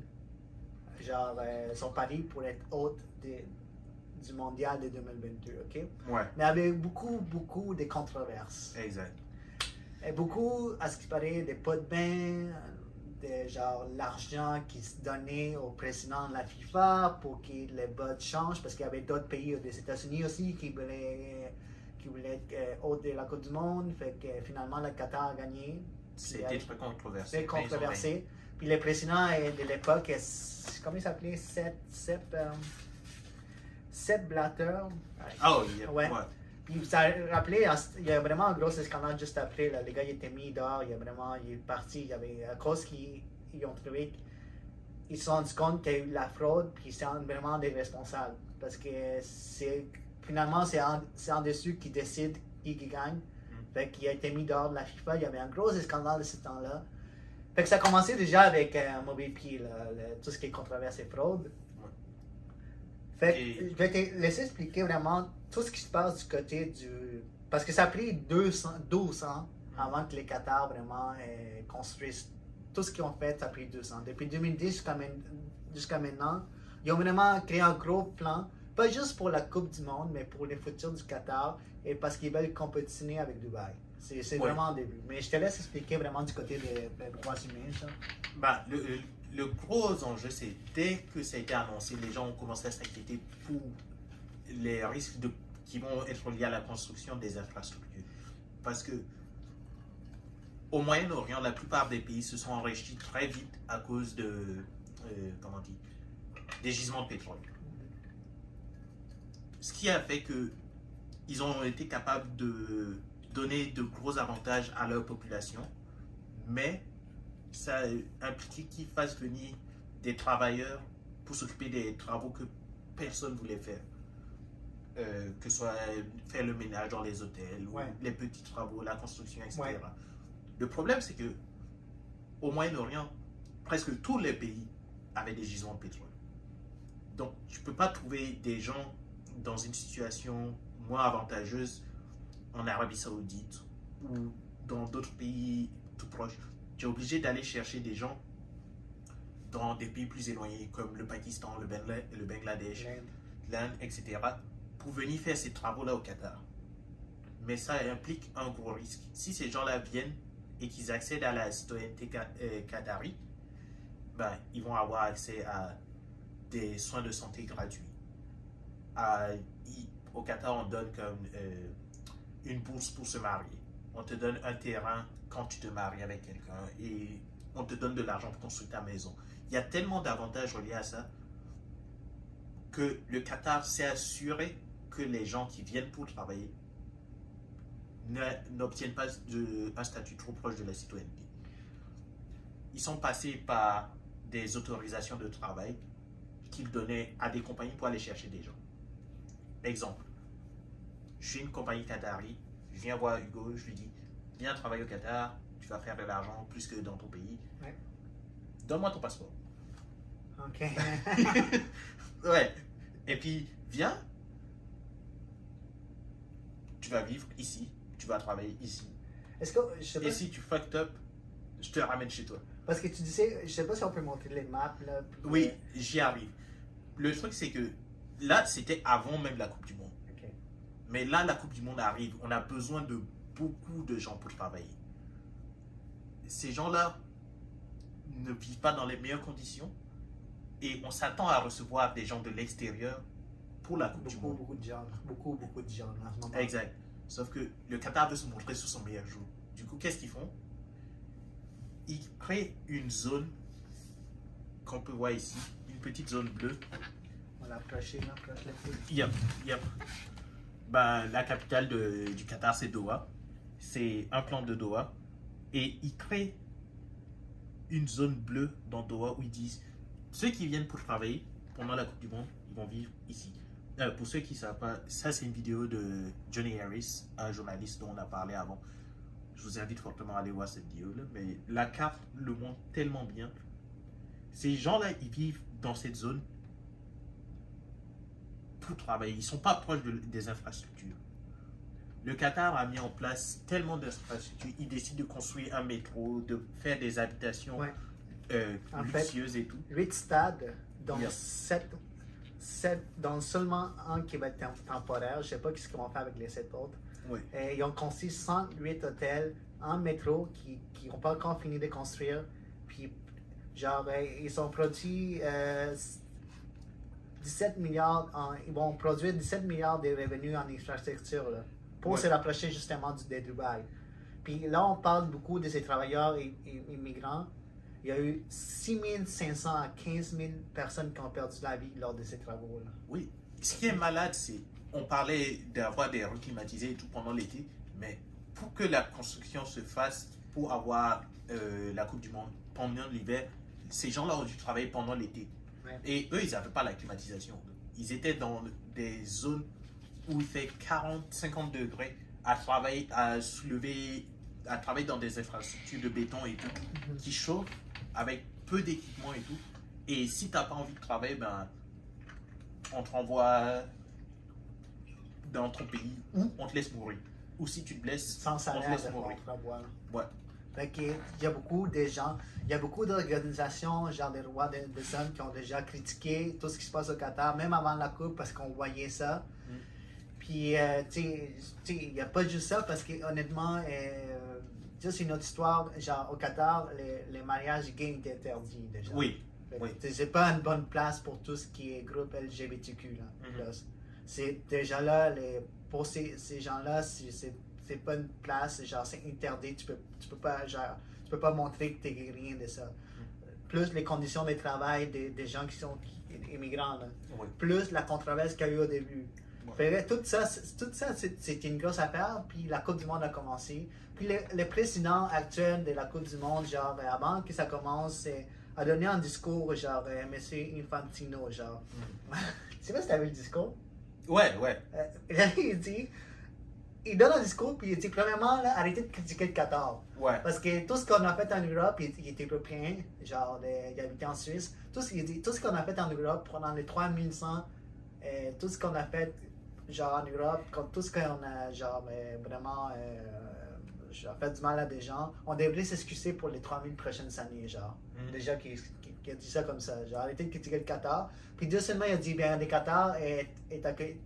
son pari pour être hôte du mondial de 2022, OK? Ouais. Mais avec beaucoup de controverses. Exact. Et beaucoup, à ce qui paraît, des pots de bain, l'argent qui se donnait au président de la FIFA pour que les votes changent, parce qu'il y avait d'autres pays, des États-Unis aussi, qui voulaient être hôte de la Coupe du Monde. Fait que finalement, le Qatar a gagné. C'était très controversé. C'était controversé. Puis le président de l'époque, comment il s'appelait? Sepp Blatter. Oh, yeah. Ouais. Puis ça a rappelé, il y a vraiment un gros scandale juste après. Là. Les gars, ils étaient mis dehors. Il est parti. Il y avait, à cause qu'ils ont trouvé, ils se sont rendus compte qu'il y a eu de la fraude. Puis c'est vraiment des responsables. Parce que finalement, c'est en dessus qui décide qui gagne. Fait qu'il a été mis dehors de la FIFA. Il y avait un gros scandale de ce temps-là. Fait que ça a commencé déjà avec un mauvais pied, tout ce qui est controversé fraude. Fait que je vais te laisser expliquer vraiment tout ce qui se passe du côté du... Parce que ça a pris 12 ans avant que les Qatar vraiment construisent. Tout ce qu'ils ont fait, ça a pris 2 ans. Depuis 2010 jusqu'à maintenant, ils ont vraiment créé un gros plan, pas juste pour la Coupe du Monde, mais pour le futur du Qatar, et parce qu'ils veulent compétitionner avec Dubaï. C'est vraiment le début. Mais je te laisse expliquer vraiment du côté des droits humains, ça. Bah, le gros enjeu, c'est dès que ça a été annoncé, les gens ont commencé à s'inquiéter pour les risques qui vont être liés à la construction des infrastructures. Parce que au Moyen-Orient, la plupart des pays se sont enrichis très vite à cause des gisements de pétrole. Ce qui a fait qu'ils ont été capables de donner de gros avantages à leur population, mais ça a impliqué qu'ils fassent venir des travailleurs pour s'occuper des travaux que personne ne voulait faire. Que ce soit faire le ménage dans les hôtels, ou les petits travaux, la construction, etc. Ouais. Le problème, c'est que au Moyen-Orient, presque tous les pays avaient des gisements de pétrole. Donc, tu ne peux pas trouver des gens dans une situation moins avantageuse en Arabie Saoudite ou dans d'autres pays tout proches. Tu es obligé d'aller chercher des gens dans des pays plus éloignés comme le Pakistan, le Bangladesh, l'Inde, etc. pour venir faire ces travaux-là au Qatar. Mais ça implique un gros risque. Si ces gens-là viennent et qu'ils accèdent à la citoyenneté qatari, ben, ils vont avoir accès à des soins de santé gratuits. Au Qatar, on donne comme une bourse pour se marier. On te donne un terrain quand tu te maries avec quelqu'un et on te donne de l'argent pour construire ta maison. Il y a tellement d'avantages reliés à ça que le Qatar s'est assuré que les gens qui viennent pour travailler n'obtiennent pas un statut trop proche de la citoyenneté. Ils sont passés par des autorisations de travail qu'ils donnaient à des compagnies pour aller chercher des gens. Exemple, je suis une compagnie qatari, je viens voir Hugo, je lui dis, viens travailler au Qatar, tu vas faire de l'argent plus que dans ton pays. Ouais. Donne-moi ton passeport. OK. Ouais. Et puis, viens. Tu vas vivre ici. Tu vas travailler ici. Est-ce que, je sais pas, Et si tu fucked up, je te ramène chez toi. parce que tu disais, je sais pas si on peut montrer les maps, là. Puis, Oui, j'y arrive. Le truc, c'est que là, c'était avant même la Coupe du Monde. OK. Mais là, la Coupe du Monde arrive. On a besoin de beaucoup de gens pour travailler. Ces gens-là ne vivent pas dans les meilleures conditions. Et on s'attend à recevoir des gens de l'extérieur pour la Coupe du Monde. Beaucoup de gens. Beaucoup de gens en ce moment. Exact. Sauf que le Qatar veut se montrer sur son meilleur jour. Du coup, qu'est-ce qu'ils font? Ils créent une zone qu'on peut voir ici, une petite zone bleue. On l'a approché, là, approche le plus. Yep. Ben, la capitale du Qatar, c'est Doha. C'est un plan de Doha. Et ils créent une zone bleue dans Doha où ils disent ceux qui viennent pour travailler pendant la Coupe du Monde, ils vont vivre ici. Pour ceux qui ne savent pas, ça c'est une vidéo de Johnny Harris, un journaliste dont on a parlé avant. Je vous invite fortement à aller voir cette vidéo-là. Mais la carte le montre tellement bien. Ces gens-là, ils vivent dans cette zone pour travailler. Ils ne sont pas proches des infrastructures. Le Qatar a mis en place tellement d'infrastructures. Il décide de construire un métro, de faire des habitations Ouais. En luxueuses et tout. 8 stades, dont Yep. 7, dont seulement un qui va être temporaire. Je sais pas ce qu'ils vont faire avec les 7 autres. Oui. Et ils ont construit 108 hôtels, un métro qui n'ont pas encore fini de construire. Puis, genre, ils ont produit 17 milliards, ils vont produire 17 milliards de revenus en infrastructure là, pour Ouais. se rapprocher justement de Dubaï. Puis là, on parle beaucoup de ces travailleurs immigrants. Il y a eu 6500 à 15 000 personnes qui ont perdu la vie lors de ces travaux-là. Oui. Ce qui est malade, c'est on parlait d'avoir des rues climatisées et tout pendant l'été, mais pour que la construction se fasse, pour avoir la Coupe du Monde pendant l'hiver, ces gens-là ont dû travailler pendant l'été. Ouais. Et eux, ils n'avaient pas la climatisation. Ils étaient dans des zones où il fait 40, 50 degrés à travailler, à soulever, à travailler dans des infrastructures de béton et tout, qui chauffent avec peu d'équipement et tout. Et si tu n'as pas envie de travailler, ben, on te renvoie dans ton pays ou on te laisse mourir. Ou si tu te blesses, Sans on te salaire laisse de mourir. contre-bois. Ouais. Fait que, il y a beaucoup de gens, il y a beaucoup d'organisations, genre des rois de hommes qui ont déjà critiqué tout ce qui se passe au Qatar, même avant la Coupe, parce qu'on voyait ça. Puis, tu sais, il n'y a pas juste ça, parce que honnêtement, ça c'est une autre histoire. Genre, au Qatar, les mariages gays étaient interdits déjà. Oui. Fait que, Oui. c'est pas une bonne place pour tout ce qui est groupe LGBTQ. Là, Mhm. plus. C'est déjà là, pour ces gens-là, c'est pas une place, genre c'est interdit, tu peux pas montrer que t'es rien de ça. Plus les conditions de travail des gens qui sont immigrants, là. Oui. Plus la controverse qu'il y a eu au début. Ouais. Fait que tout ça c'est une grosse affaire, puis la Coupe du Monde a commencé. Puis le président actuel de la Coupe du Monde, genre avant que ça commence, a donné un discours, genre M. Infantino, genre. Tu sais pas si t'as vu le discours? Ouais. Là, il donne un discours, puis il dit, premièrement, là, arrêtez de critiquer le Qatar. Ouais. Parce que tout ce qu'on a fait en Europe, il était européen, genre, il habitait en Suisse. Tout ce qu'on a fait en Europe pendant les 3100, tout ce qu'on a fait, genre, en Europe, tout ce qu'on a, genre, vraiment, genre, fait du mal à des gens, on devrait s'excuser pour les 3000 prochaines années, genre. Déjà, qui a dit ça comme ça, genre, arrêtez de critiquer le Qatar. Puis deuxièmement, il a dit, bien, le Qatar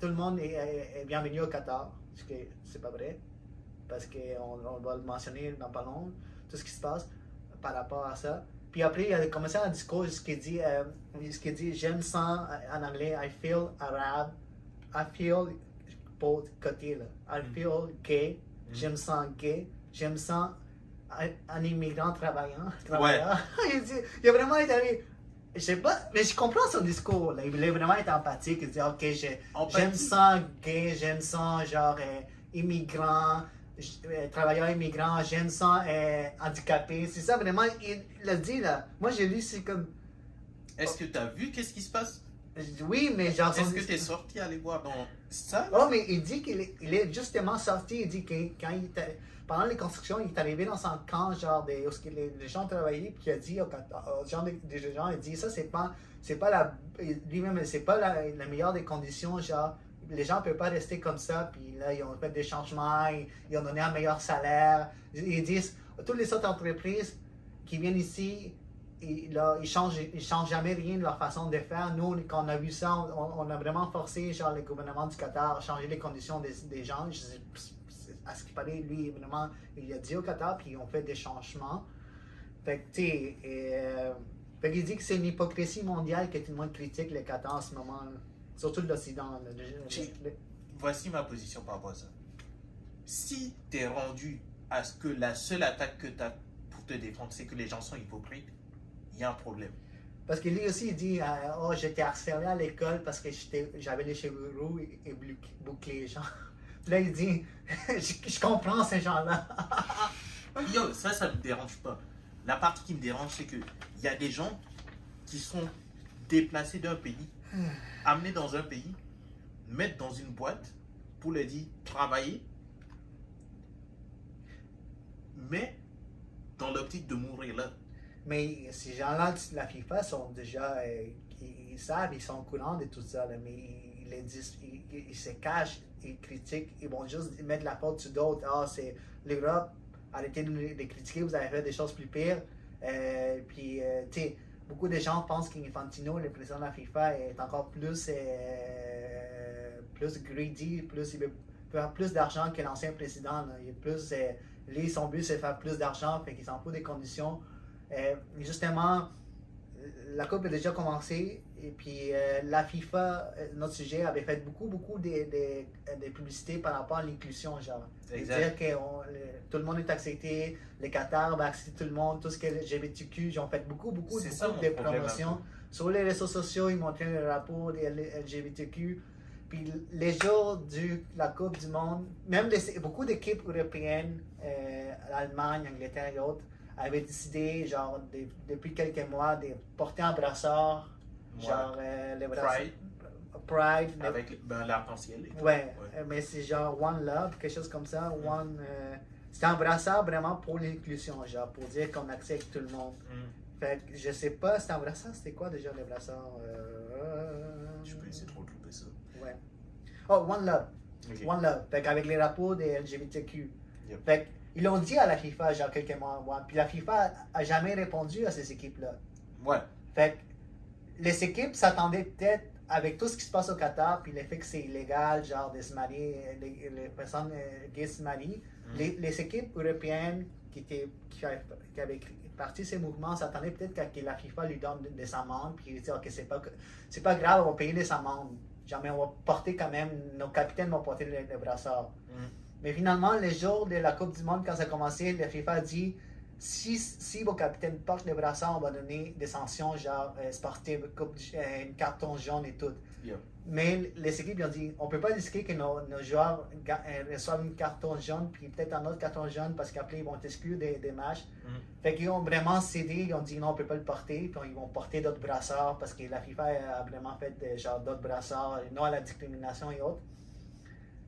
tout le monde est bienvenu au Qatar. Ce que c'est pas vrai, parce qu'on va le mentionner dans pas long, tout ce qui se passe par rapport à ça. Puis après, il a commencé un discours, ce qu'il dit, j'aime ça en anglais, I feel Arab, I feel pour côté là, I feel gay, j'aime ça gay, j'aime ça un immigrant travaillant. Il a vraiment été allé. Je sais pas, mais je comprends son discours. Là. Il voulait vraiment être empathique. Il dit, ok, j'aime ça gay, j'aime ça genre immigrant, travailleur immigrant, j'aime ça handicapé. C'est ça vraiment, il l'a dit là. Moi j'ai lu, c'est comme. Est-ce que tu as vu qu'est-ce qui se passe? Oui, mais genre... Est-ce que tu es sorti aller voir dans ça? Oh, mais il dit qu'il est justement sorti. Il dit que quand pendant les constructions, il est arrivé dans son camp, genre, où les gens travaillaient, puis il a dit aux gens, des gens, il dit, ça, c'est pas lui-même, c'est pas la meilleure des conditions, genre, les gens ne peuvent pas rester comme ça, puis là, ils ont fait des changements, ils ont donné un meilleur salaire. Ils disent, toutes les autres entreprises qui viennent ici, ils changent jamais rien de leur façon de faire. Nous, quand on a vu ça, on a vraiment forcé genre, le gouvernement du Qatar à changer les conditions des gens. À ce qui paraît, lui, vraiment, il a dit au Qatar, puis ils ont fait des changements. Fait que, tu sais, fait qu'il dit que c'est une hypocrisie mondiale que tout le monde critique le Qatar en ce moment, surtout l'Occident. Voici ma position par rapport à ça. Si tu es rendu à ce que la seule attaque que tu as pour te défendre, c'est que les gens sont hypocrites, il y a un problème. Parce que lui aussi, il dit oh, j'étais harcelé à l'école parce que j'avais les cheveux roux et bouclés, genre. Puis là, il dit je comprends ces gens-là. Yo, ça me dérange pas. La partie qui me dérange, c'est qu'il y a des gens qui sont déplacés d'un pays, amenés dans un pays, mettre dans une boîte pour leur dire travailler, mais dans l'optique de mourir là. Mais ces gens-là, la FIFA, sont déjà, ils savent, ils sont au courant de tout ça, là, mais ils se cachent, ils critiquent, ils vont juste mettre la faute sur d'autres. Ah, c'est l'Europe, arrêtez de critiquer, vous avez fait des choses plus pires. Puis, tu sais, beaucoup de gens pensent qu'Infantino, le président de la FIFA, est encore plus greedy, il veut faire plus d'argent que l'ancien président. Là. Il est plus, lui, son but, c'est de faire plus d'argent, fait qu'il s'en fout des conditions. Justement, la Coupe a déjà commencé et puis la FIFA, notre sujet, avait fait beaucoup de publicités par rapport à l'inclusion, genre. Dire que tout le monde est accepté, le Qatar va accepter tout le monde, tout ce qui est LGBTQ, ils ont fait beaucoup de promotions. Sur les réseaux sociaux, ils montraient le rapport des LGBTQ. Puis les jours de la Coupe du Monde, même beaucoup d'équipes européennes, Allemagne, Angleterre et autres, avaient décidé, genre, depuis quelques mois, de porter un brassard, genre, les brassards. Pride. Avec l'arc-en-ciel. Ouais, mais c'est genre One Love, quelque chose comme ça. C'est un brassard vraiment pour l'inclusion, genre, pour dire qu'on accepte tout le monde. Fait que je sais pas, c'est un brassard, c'était quoi déjà les brassards? Je peux essayer de retrouver ça. Ouais. Oh, One Love. Okay. One Love. Fait qu'avec les rapports des LGBTQ. Yep. Fait ils l'ont dit à la FIFA, genre quelques mois avant. Puis la FIFA a jamais répondu à ces équipes-là. Ouais. Fait que les équipes s'attendaient peut-être, avec tout ce qui se passe au Qatar, puis le fait que c'est illégal, genre de se marier, les personnes gays se marient, les équipes européennes qui avaient parti ces mouvements s'attendaient peut-être que la FIFA lui donne des amendes, puis ils disent ok, c'est pas grave, on va payer les amendes. Jamais on va porter quand même, nos capitaines vont porter les brassards. Mais finalement, le jour de la Coupe du Monde, quand ça a commencé, la FIFA a dit si vos capitaines portent les brassards, on va donner des sanctions, genre sportives, une carton jaune et tout. Yeah. Mais les équipes ont dit on peut pas risquer que nos joueurs reçoivent une carton jaune, puis peut-être un autre carton jaune, parce qu'après ils vont exclure des matchs. Fait qu'ils ont vraiment cédé, ils ont dit non, on peut pas le porter, puis ils vont porter d'autres brassards, parce que la FIFA a vraiment fait genre d'autres brassards, non à la discrimination et autres.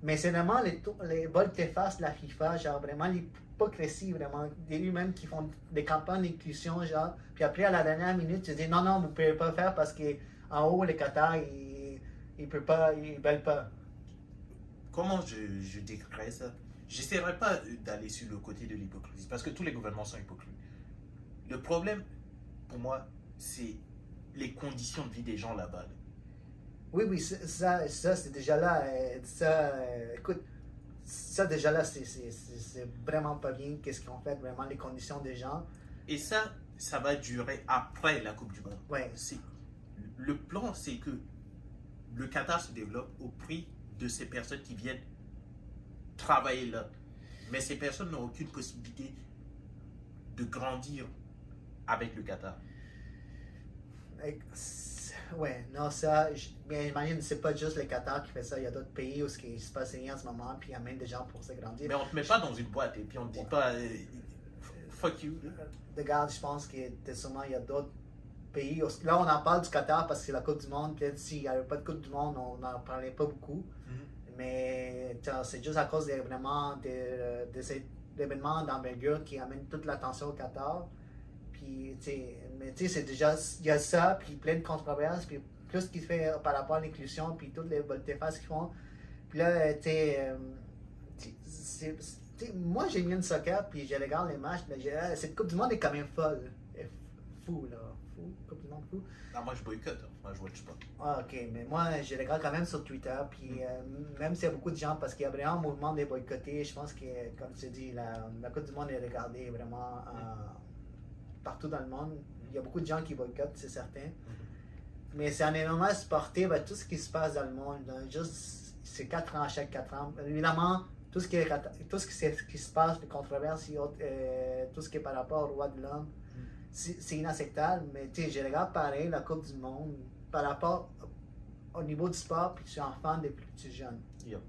Mais c'est vraiment les volte-face de la FIFA, genre vraiment l'hypocrisie, vraiment, des eux-mêmes qui font des campagnes d'inclusion, genre, puis après à la dernière minute, tu dis non, vous ne pouvez pas faire parce qu'en haut, le Qatar, ils ne veulent pas. Comment je décrirais ça? J'essaierai pas d'aller sur le côté de l'hypocrisie, parce que tous les gouvernements sont hypocrites. Le problème, pour moi, c'est les conditions de vie des gens là-bas. Oui, ça c'est déjà là. Écoute, ça déjà là, c'est vraiment pas bien. Qu'est-ce qu'ils ont fait, vraiment, les conditions des gens. Et ça va durer après la Coupe du Monde. Ouais. Le plan, c'est que le Qatar se développe au prix de ces personnes qui viennent travailler là. Mais ces personnes n'ont aucune possibilité de grandir avec le Qatar. Ouais, non, ça, mais j'imagine que c'est pas juste le Qatar qui fait ça, il y a d'autres pays où il se passe rien en ce moment, puis il y a même des gens pour se grandir. Mais on ne te met pas dans une boîte et puis on ne te dit pas fuck you. Regarde, je pense que sûrement il y a d'autres pays. Là, on en parle du Qatar parce que c'est la Coupe du Monde. Peut-être s'il n'y avait pas de Coupe du Monde, on n'en parlait pas beaucoup. Mais c'est juste à cause vraiment des événements d'envergure qui amènent toute l'attention au Qatar. Puis, mais c'est déjà, il y a ça, puis plein de controverses, puis plus ce qu'il fait par rapport à l'inclusion, puis toutes les volte-face qu'ils font. Puis là, moi j'ai mis une soccer, puis je regarde les matchs, mais cette Coupe du Monde est quand même folle. Fou, là. Fou, Coupe du Monde fou. Non, moi je boycotte, moi je watch pas. Ah, ok, mais moi je regarde quand même sur Twitter, puis même s'il y a beaucoup de gens, parce qu'il y a vraiment un mouvement de boycotter, je pense que, comme tu dis, la Coupe du Monde est regardée vraiment partout dans le monde. Il y a beaucoup de gens qui boycottent, c'est certain. Mais c'est un événement sportif à tout ce qui se passe dans le monde. Juste, c'est 4 ans, chaque 4 ans. Évidemment, tout ce qui se passe, les controverses, tout ce qui est par rapport au droit de l'homme, c'est inacceptable. Mais je regarde pareil la Coupe du Monde par rapport au niveau du sport, puis je suis un fan des plus petits jeunes. Yep.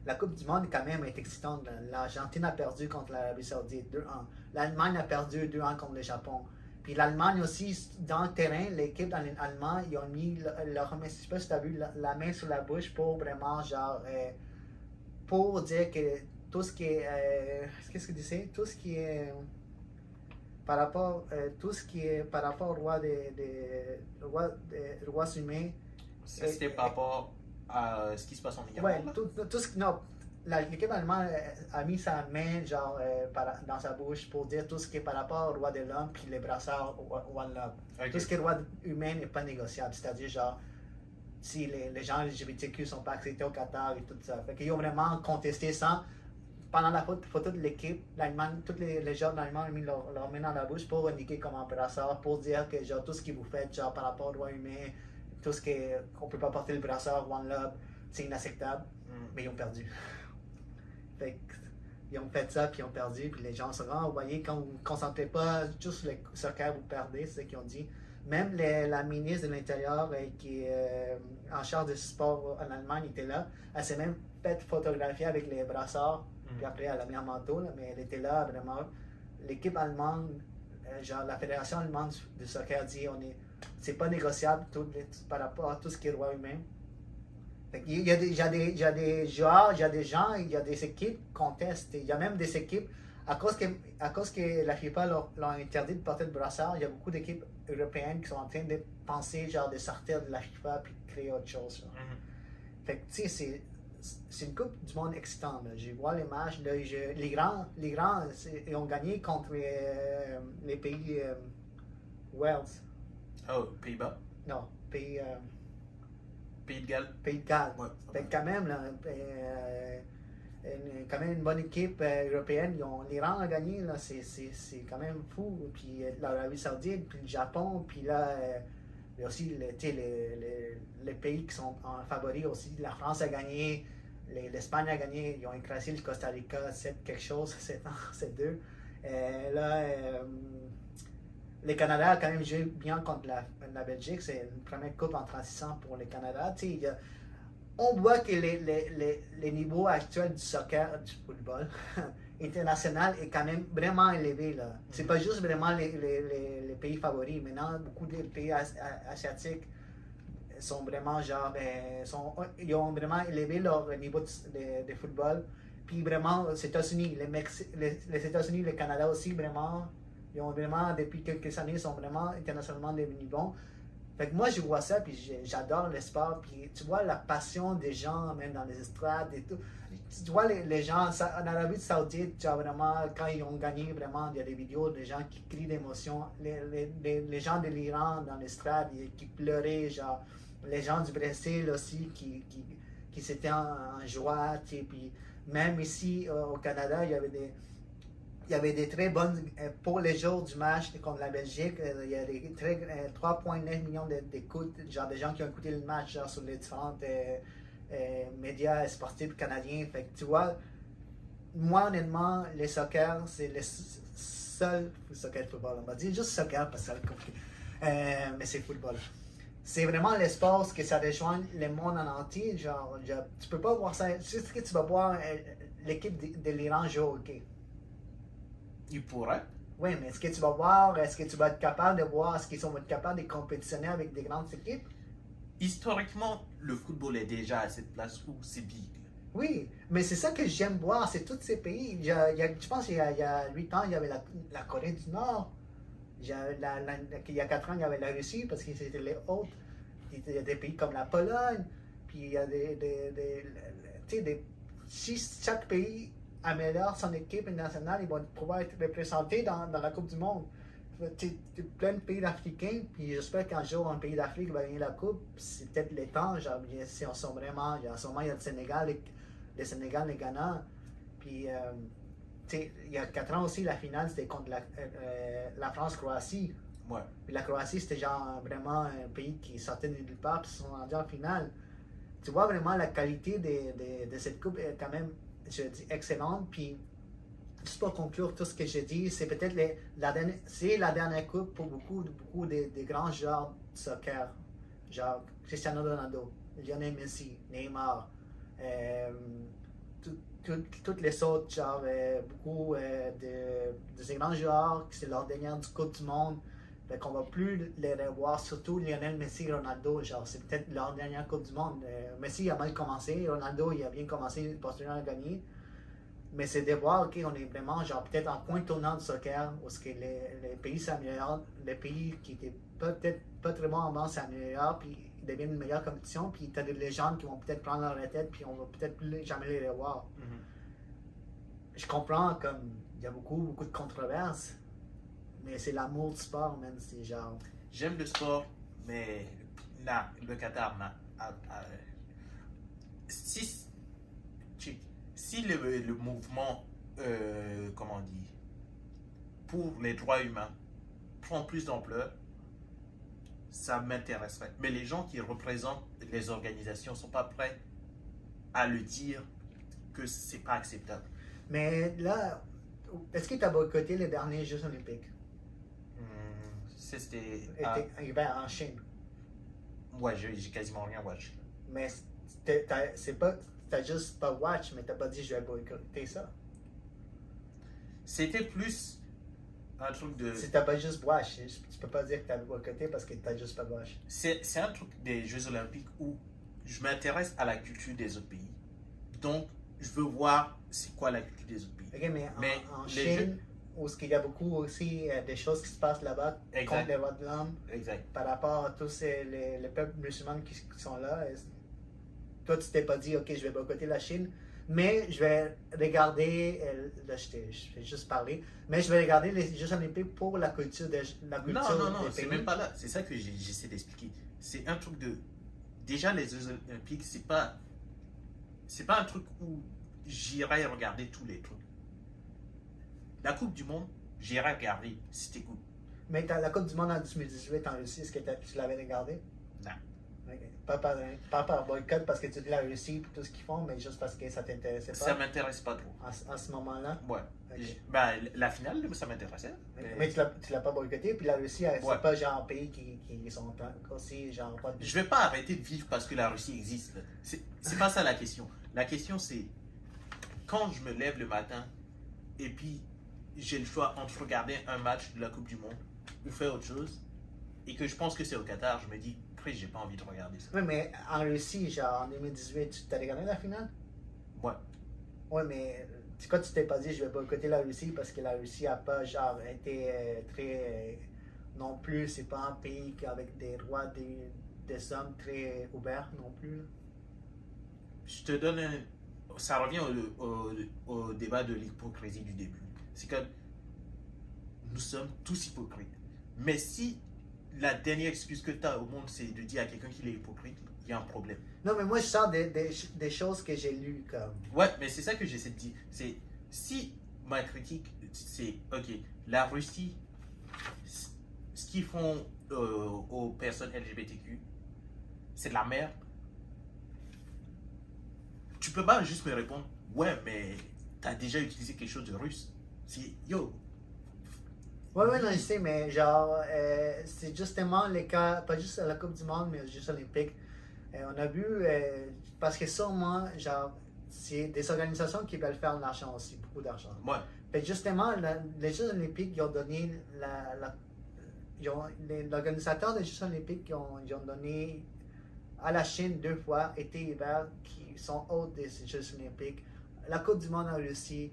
La Coupe du Monde, quand même, est excitante. L'Argentine a perdu contre l'Arabie Saoudite 2-1. L'Allemagne a perdu 2-1 contre le Japon. Puis l'Allemagne aussi, dans le terrain, l'équipe allemande, ils ont mis leur main, je sais pas si tu as vu, la main sur la bouche pour vraiment, genre, pour dire que tout ce qui est, qu'est-ce que tu dis, tout ce qui est par rapport, au droits humains. C'était par rapport à ce qui se passe en Nicaragua? Ouais, tout ce qui, non, l'équipe allemande a mis sa main genre, dans sa bouche pour dire tout ce qui est par rapport au droit de l'homme puis les brassards One Love. Okay. Tout ce qui est droit humain n'est pas négociable. C'est-à-dire, genre, si les gens LGBTQ sont pas acceptés au Qatar et tout ça. Fait qu'ils ont vraiment contesté ça. Pendant la photo de l'équipe, l'Allemagne, tous les gens d'Allemagne ont mis leur main dans la bouche pour indiquer comme un brassard, pour dire que genre, tout ce que vous faites genre, par rapport aux droits humains, tout ce qu'on ne peut pas porter le brassard One Love, c'est inacceptable. Mais ils ont perdu. Fait ils ont fait ça, puis ils ont perdu, puis les gens se rendent, vous voyez, quand vous ne vous concentrez pas juste sur le soccer, vous perdez, c'est ce qu'ils ont dit. Même la ministre de l'Intérieur qui est en charge du sport en Allemagne était là. Elle s'est même fait photographier avec les brassards, puis après elle a mis un manteau, là, mais elle était là vraiment. L'équipe allemande, genre la fédération allemande de soccer dit c'est pas négociable par rapport à tout ce qui est droit humain. Il y a des joueurs, il y a des gens, il y a des équipes qui contestent. Il y a même des équipes, à cause que la FIFA leur interdit de porter le brassard, il y a beaucoup d'équipes européennes qui sont en train de penser genre de sortir de la FIFA et de créer autre chose. Fait que tu sais, c'est une coupe du monde excitante. Je vois les matchs, là, les grands ils ont gagné contre les pays Wales. Oh, Pays-Bas? Non, Pays de Galles. Pays de Galles. Ouais, fait que quand même, là, quand même une bonne équipe européenne. L'Iran a gagné, là, c'est quand même fou. Puis l'Arabie Saoudite, puis le Japon, puis là, il y a aussi les pays qui sont en favoris aussi. La France a gagné, l'Espagne a gagné, ils ont écrasé le Costa Rica 7 quelque chose, 7-2. Le Canada a quand même joué bien contre la Belgique. C'est une première coupe en transition pour le Canada. On voit que les niveaux actuels du soccer, du football international est quand même vraiment élevé. C'est pas juste vraiment les pays favoris. Maintenant, beaucoup de pays asiatiques sont vraiment genre, ils ont vraiment élevé leur niveau de football. Puis vraiment, les États-Unis, les États-Unis, le Canada aussi, vraiment. Ils ont vraiment, depuis quelques années, ils sont vraiment internationalement devenus bons. Fait que moi, je vois ça, puis j'adore le sport. Puis tu vois la passion des gens, même dans les estrades et tout. Tu vois les gens, en Arabie Saoudite, genre vraiment, quand ils ont gagné, vraiment, il y a des vidéos des gens qui crient d'émotion. Les gens de l'Iran dans l'estrade qui pleuraient, genre. Les gens du Brésil aussi qui s'étaient en joie. Puis même ici, au Canada, il y avait des très bonnes, pour les jours du match contre la Belgique, il y a des 3,9 millions d'écoutes, genre de gens qui ont écouté le match genre, sur les différents médias sportifs canadiens. Fait que tu vois, moi honnêtement, le soccer, c'est le seul soccer football. On va dire juste soccer parce que c'est compliqué. Mais c'est football. C'est vraiment le sport que ça rejoint le monde en entier. Genre, tu peux pas voir ça. Tu sais que tu vas voir l'équipe de l'Iran jouer au hockey. Il pourrait. Oui, mais est-ce que tu vas voir, est-ce que tu vas être capable de voir, est-ce qu'ils sont capables de compétitionner avec des grandes équipes? Historiquement, le football est déjà à cette place où c'est big. Oui, mais c'est ça que j'aime voir, c'est tous ces pays. Je pense qu'il y a 8 ans, il y avait la Corée du Nord. Il y a 4 ans, il y avait la Russie parce que c'était les autres. Il y a des pays comme la Pologne. Puis il y a tu sais, si chaque pays améliore son équipe nationale, ils vont pouvoir être représentés dans la Coupe du Monde. Tu sais, plein de pays africains, puis j'espère qu'un jour un pays d'Afrique va gagner la Coupe. C'est peut-être les temps, genre, si on sont vraiment. En ce moment, il y a le Sénégal, le Ghana. Puis, tu sais, il y a 4 ans aussi, la finale, c'était contre la France-Croatie. Ouais. Puis la Croatie, c'était genre vraiment un pays qui sortait de nulle part, puis ils sont rendus en finale. Tu vois vraiment la qualité de cette coupe est quand même, je dis, excellente. Puis, juste pour conclure tout ce que j'ai dit, c'est peut-être la dernière coupe pour beaucoup de grands joueurs de soccer. Genre Cristiano Ronaldo, Lionel Messi, Neymar, toutes les autres, genre beaucoup de ces grands joueurs, c'est leur dernière Coupe du Monde. Fait qu'on va plus les revoir, surtout Lionel Messi et Ronaldo, genre c'est peut-être leur dernière Coupe du Monde. Messi a mal commencé, Ronaldo il a bien commencé, Portugal a gagné. Mais c'est de voir qu'on est vraiment genre peut-être en point tournant de soccer, où ce que les pays s'améliorent, les pays qui étaient peut-être pas très bons avant s'améliorent, puis ils deviennent une meilleure compétition, puis tu as des légendes qui vont peut-être prendre leur retraite, puis on va peut-être plus jamais les revoir. Je comprends comme il y a beaucoup de controverses, mais c'est l'amour du sport, man, c'est genre. J'aime le sport, mais là, le Qatar si le mouvement, comment on dit, pour les droits humains prend plus d'ampleur, ça m'intéresserait. Mais les gens qui représentent les organisations ne sont pas prêts à le dire que c'est pas acceptable. Mais là, est-ce que tu as boycotté les derniers Jeux Olympiques? C'était. En Chine. Ouais, j'ai quasiment rien watch. Mais c'est pas. T'as juste pas watch, mais t'as pas dit je vais boycotter ça. C'était plus un truc de. Si t'as pas juste watch, tu peux pas dire que t'as boycotté parce que t'as juste pas watch. C'est un truc des Jeux Olympiques où je m'intéresse à la culture des autres pays. Donc, je veux voir c'est quoi la culture des autres pays. Ok, mais en Chine, où il y a beaucoup aussi des choses qui se passent là-bas contre les droits de l'homme, par rapport à tous les peuples musulmans qui sont là. Toi, tu t'es pas dit, ok, je vais boycotter la Chine, mais je vais regarder, là, je vais juste parler, mais je vais regarder les Jeux Olympiques pour la culture des pays. Non, c'est même pas là. C'est ça que j'essaie d'expliquer. C'est un truc de. Déjà, les Jeux Olympiques, c'est pas un truc où j'irai regarder tous les trucs. La Coupe du Monde, j'irai regarder, c'était cool. Mais la Coupe du Monde en 2018 en Russie, est-ce que tu l'avais regardé? Non. Okay. Pas par boycott parce que tu dis la Russie et tout ce qu'ils font, mais juste parce que ça t'intéressait pas? Ça m'intéresse pas trop. À ce moment-là? Ouais. Okay. La finale, ça m'intéressait. Mais tu l'as pas boycotté, puis la Russie, c'est pas genre un pays qui sont aussi genre pas de... Je vais pas arrêter de vivre parce que la Russie existe. C'est pas ça la question. La question c'est quand je me lève le matin et puis j'ai le choix entre regarder un match de la Coupe du Monde ou faire autre chose et que je pense que c'est au Qatar, je me dis après j'ai pas envie de regarder ça. Oui, mais en Russie, genre en 2018, tu t'as regardé la finale? Ouais. Ouais, mais quand tu t'es pas dit je vais boycotter la Russie parce que la Russie a pas genre été très non plus, c'est pas un pays avec des droits des hommes très ouverts non plus. Je te donne ça revient au débat de l'hypocrisie du début. C'est que nous sommes tous hypocrites. Mais si la dernière excuse que tu as au monde, c'est de dire à quelqu'un qu'il est hypocrite, il y a un problème. Non, mais moi, je sors des choses que j'ai lues comme... Ouais, mais c'est ça que j'essaie de dire. C'est si ma critique, c'est, ok, la Russie, ce qu'ils font aux personnes LGBTQ, c'est de la merde. Tu peux pas juste me répondre, ouais, mais t'as déjà utilisé quelque chose de russe. C'est, yo. Ouais, non, je sais, mais genre, c'est justement les cas, pas juste à la Coupe du Monde, mais aux Jeux Olympiques. On a vu, parce que sûrement, genre, c'est des organisations qui veulent faire de l'argent aussi, beaucoup d'argent. Ouais. Fait justement, les Jeux olympiques, ils ont donné l'organisateur des Jeux olympiques, ils ont donné à la Chine 2 fois, été et hiver, qui sont hôtes des Jeux olympiques. La Coupe du monde en Russie,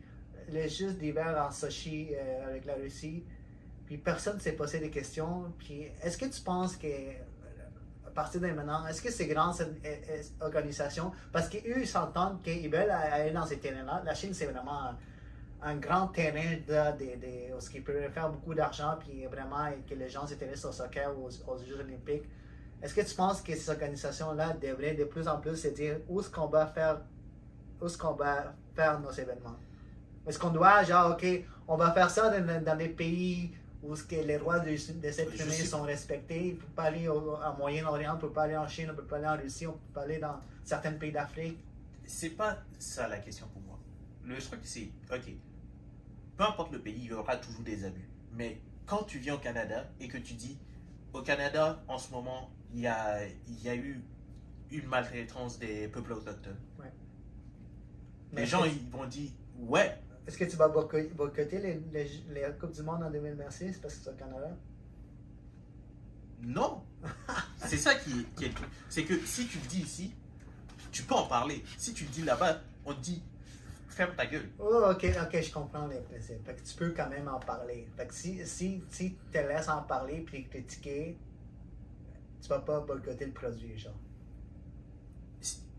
les Jeux d'hiver en Sochi avec la Russie. Puis personne ne s'est posé des questions. Puis est-ce que tu penses que, à partir de maintenant, est-ce que ces grandes organisations, parce qu'eux, ils s'entendent qu'ils veulent aller dans ces terrains-là. La Chine, c'est vraiment un grand terrain où ils peuvent faire beaucoup d'argent, puis vraiment que les gens s'intéressent au soccer, aux Jeux olympiques. Est-ce que tu penses que ces organisations-là devraient de plus en plus se dire où est-ce qu'on va faire nos événements? Est-ce qu'on doit, genre, OK, on va faire ça dans des pays où que les droits des êtres humains sont respectés? On ne peut pas aller au Moyen-Orient, on ne peut pas aller en Chine, on ne peut pas aller en Russie, on ne peut pas aller dans certains pays d'Afrique. C'est pas ça la question pour moi. Le truc, c'est, OK, peu importe le pays, il y aura toujours des abus. Mais quand tu viens au Canada et que tu dis, au Canada, en ce moment, il y a eu une maltraitance des peuples autochtones. Ouais. Les gens, ils vont dire, ouais. Est-ce que tu vas boycotter les Coupes du Monde en 2026 parce que c'est au Canada? Non. C'est ça qui est le truc. C'est que si tu le dis ici, tu peux en parler. Si tu le dis là-bas, on te dit, ferme ta gueule. Oh, ok, je comprends les principes. Fait que tu peux quand même en parler. Fait que si tu te laisses en parler puis critiquer, tu vas pas boycotter le produit, genre.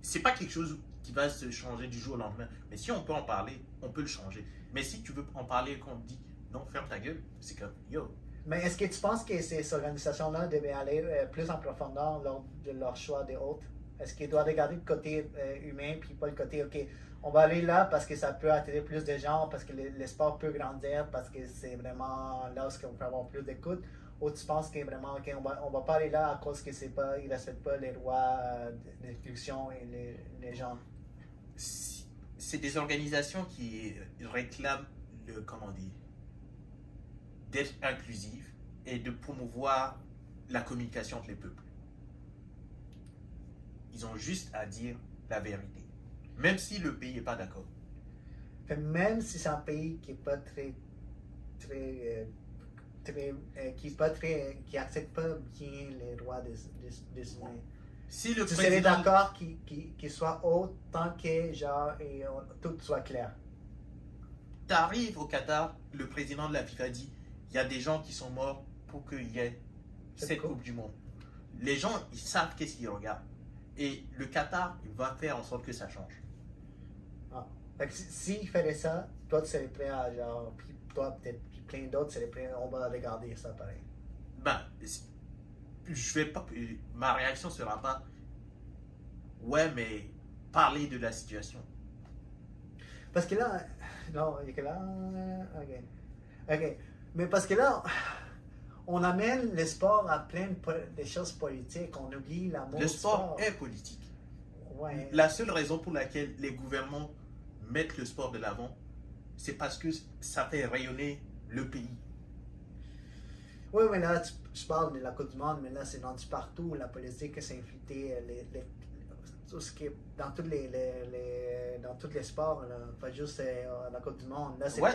C'est pas quelque chose qui va se changer du jour au lendemain. Mais si on peut en parler, on peut le changer. Mais si tu veux en parler et qu'on te dit non, ferme ta gueule, c'est comme yo. Mais est-ce que tu penses que ces organisations-là devaient aller plus en profondeur lors de leur choix des hôtes? Est-ce qu'ils doivent regarder le côté humain puis pas le côté, OK, on va aller là parce que ça peut attirer plus de gens, parce que le sport peut grandir, parce que c'est vraiment là où on peut avoir plus d'écoute? Ou tu penses que vraiment, OK, on va pas aller là à cause qu'ils ne respectent pas les lois d'instruction et les gens? C'est des organisations qui réclament comment dire, d'être inclusives et de promouvoir la communication entre les peuples. Ils ont juste à dire la vérité, même si le pays n'est pas d'accord. Même si c'est un pays qui n'est pas qui accepte pas bien les droits des humains. Si le tu serais d'accord qu'il soit haut tant que genre tout soit clair. Tu arrives au Qatar, le président de la FIFA dit il y a des gens qui sont morts pour qu'il y ait cette Coupe du Monde. Les gens, ils savent qu'est-ce qu'ils regardent. Et le Qatar, il va faire en sorte que ça change. Ah. Fait que s'il ferait ça, toi tu serais prêt à genre, puis toi peut-être, puis plein d'autres seraient prêts, on va regarder ça pareil. Ben, je vais pas, ma réaction sera pas ouais, mais parler de la situation. Parce que là, non, il y a que là, ok, mais parce que là, on amène le sport à plein de choses politiques, on oublie l'amour Le du sport est politique. Ouais. La seule raison pour laquelle les gouvernements mettent le sport de l'avant, c'est parce que ça fait rayonner le pays. Oui, mais là, tu parles de la Coupe du Monde, mais là, c'est rendu partout. La politique s'est infiltrée tout ce qui est dans tous les sports, là. Pas juste la Coupe du Monde. Là, c'est Ouais.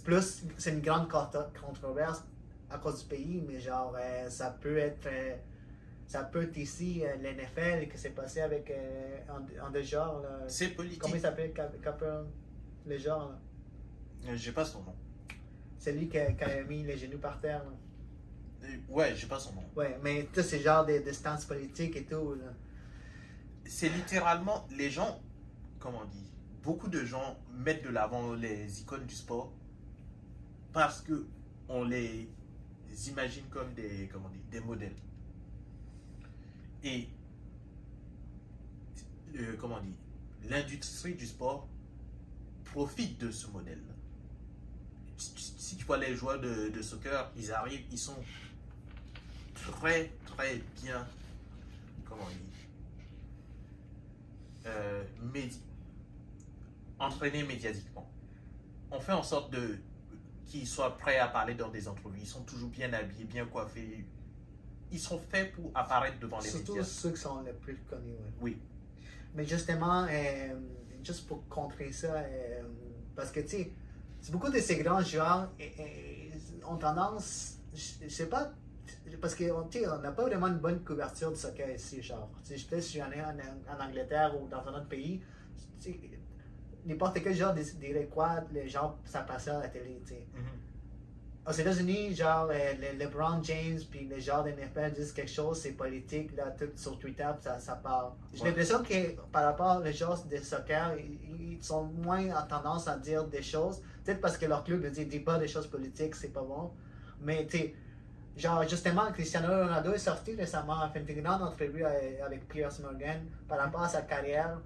plus c'est une grande controverse à cause du pays, mais genre, ça peut être ici, l'NFL, que c'est passé avec un des genres. C'est politique. Comment il s'appelle, le genre, là? J'ai pas son nom. C'est lui qui a mis les genoux par terre, là. Ouais, j'ai pas son nom. Ouais, mais tout c'est genre des stances politiques et tout, là. C'est littéralement les gens, comment on dit, beaucoup de gens mettent de l'avant les icônes du sport parce que on les imagine comme des, comment dire, des modèles. Et comment dire, l'industrie du sport profite de ce modèle-là. Si tu vois les joueurs de soccer, ils arrivent, ils sont très très bien, comment dire, entraînés médiatiquement. On fait en sorte qu'ils soient prêts à parler dans des entrevues. Ils sont toujours bien habillés, bien coiffés. Ils sont faits pour apparaître devant les médias. Surtout ceux qui sont les plus connus, ouais. Oui. Mais justement, juste pour contrer ça, parce que, tu sais, beaucoup de ces grands joueurs ont tendance, je sais pas, parce qu'on n'a pas vraiment une bonne couverture du soccer ici, genre. Peut-être si je suis allé en Angleterre ou dans un autre pays, n'importe quel genre dirait quoi, les gens, ça passait à la télé, tu sais. Aux États-Unis, genre, les LeBron James puis les gens de NFL disent quelque chose, c'est politique, là, tout sur Twitter, ça parle. J'ai l'impression que par rapport aux gens de soccer, ils sont moins en tendance à dire des choses, peut-être parce que leur club ne dit pas des choses politiques, c'est pas bon. Mais, tu sais, genre, justement, Cristiano Ronaldo est sorti récemment, a fait une grande entrevue avec Piers Morgan par rapport à sa carrière.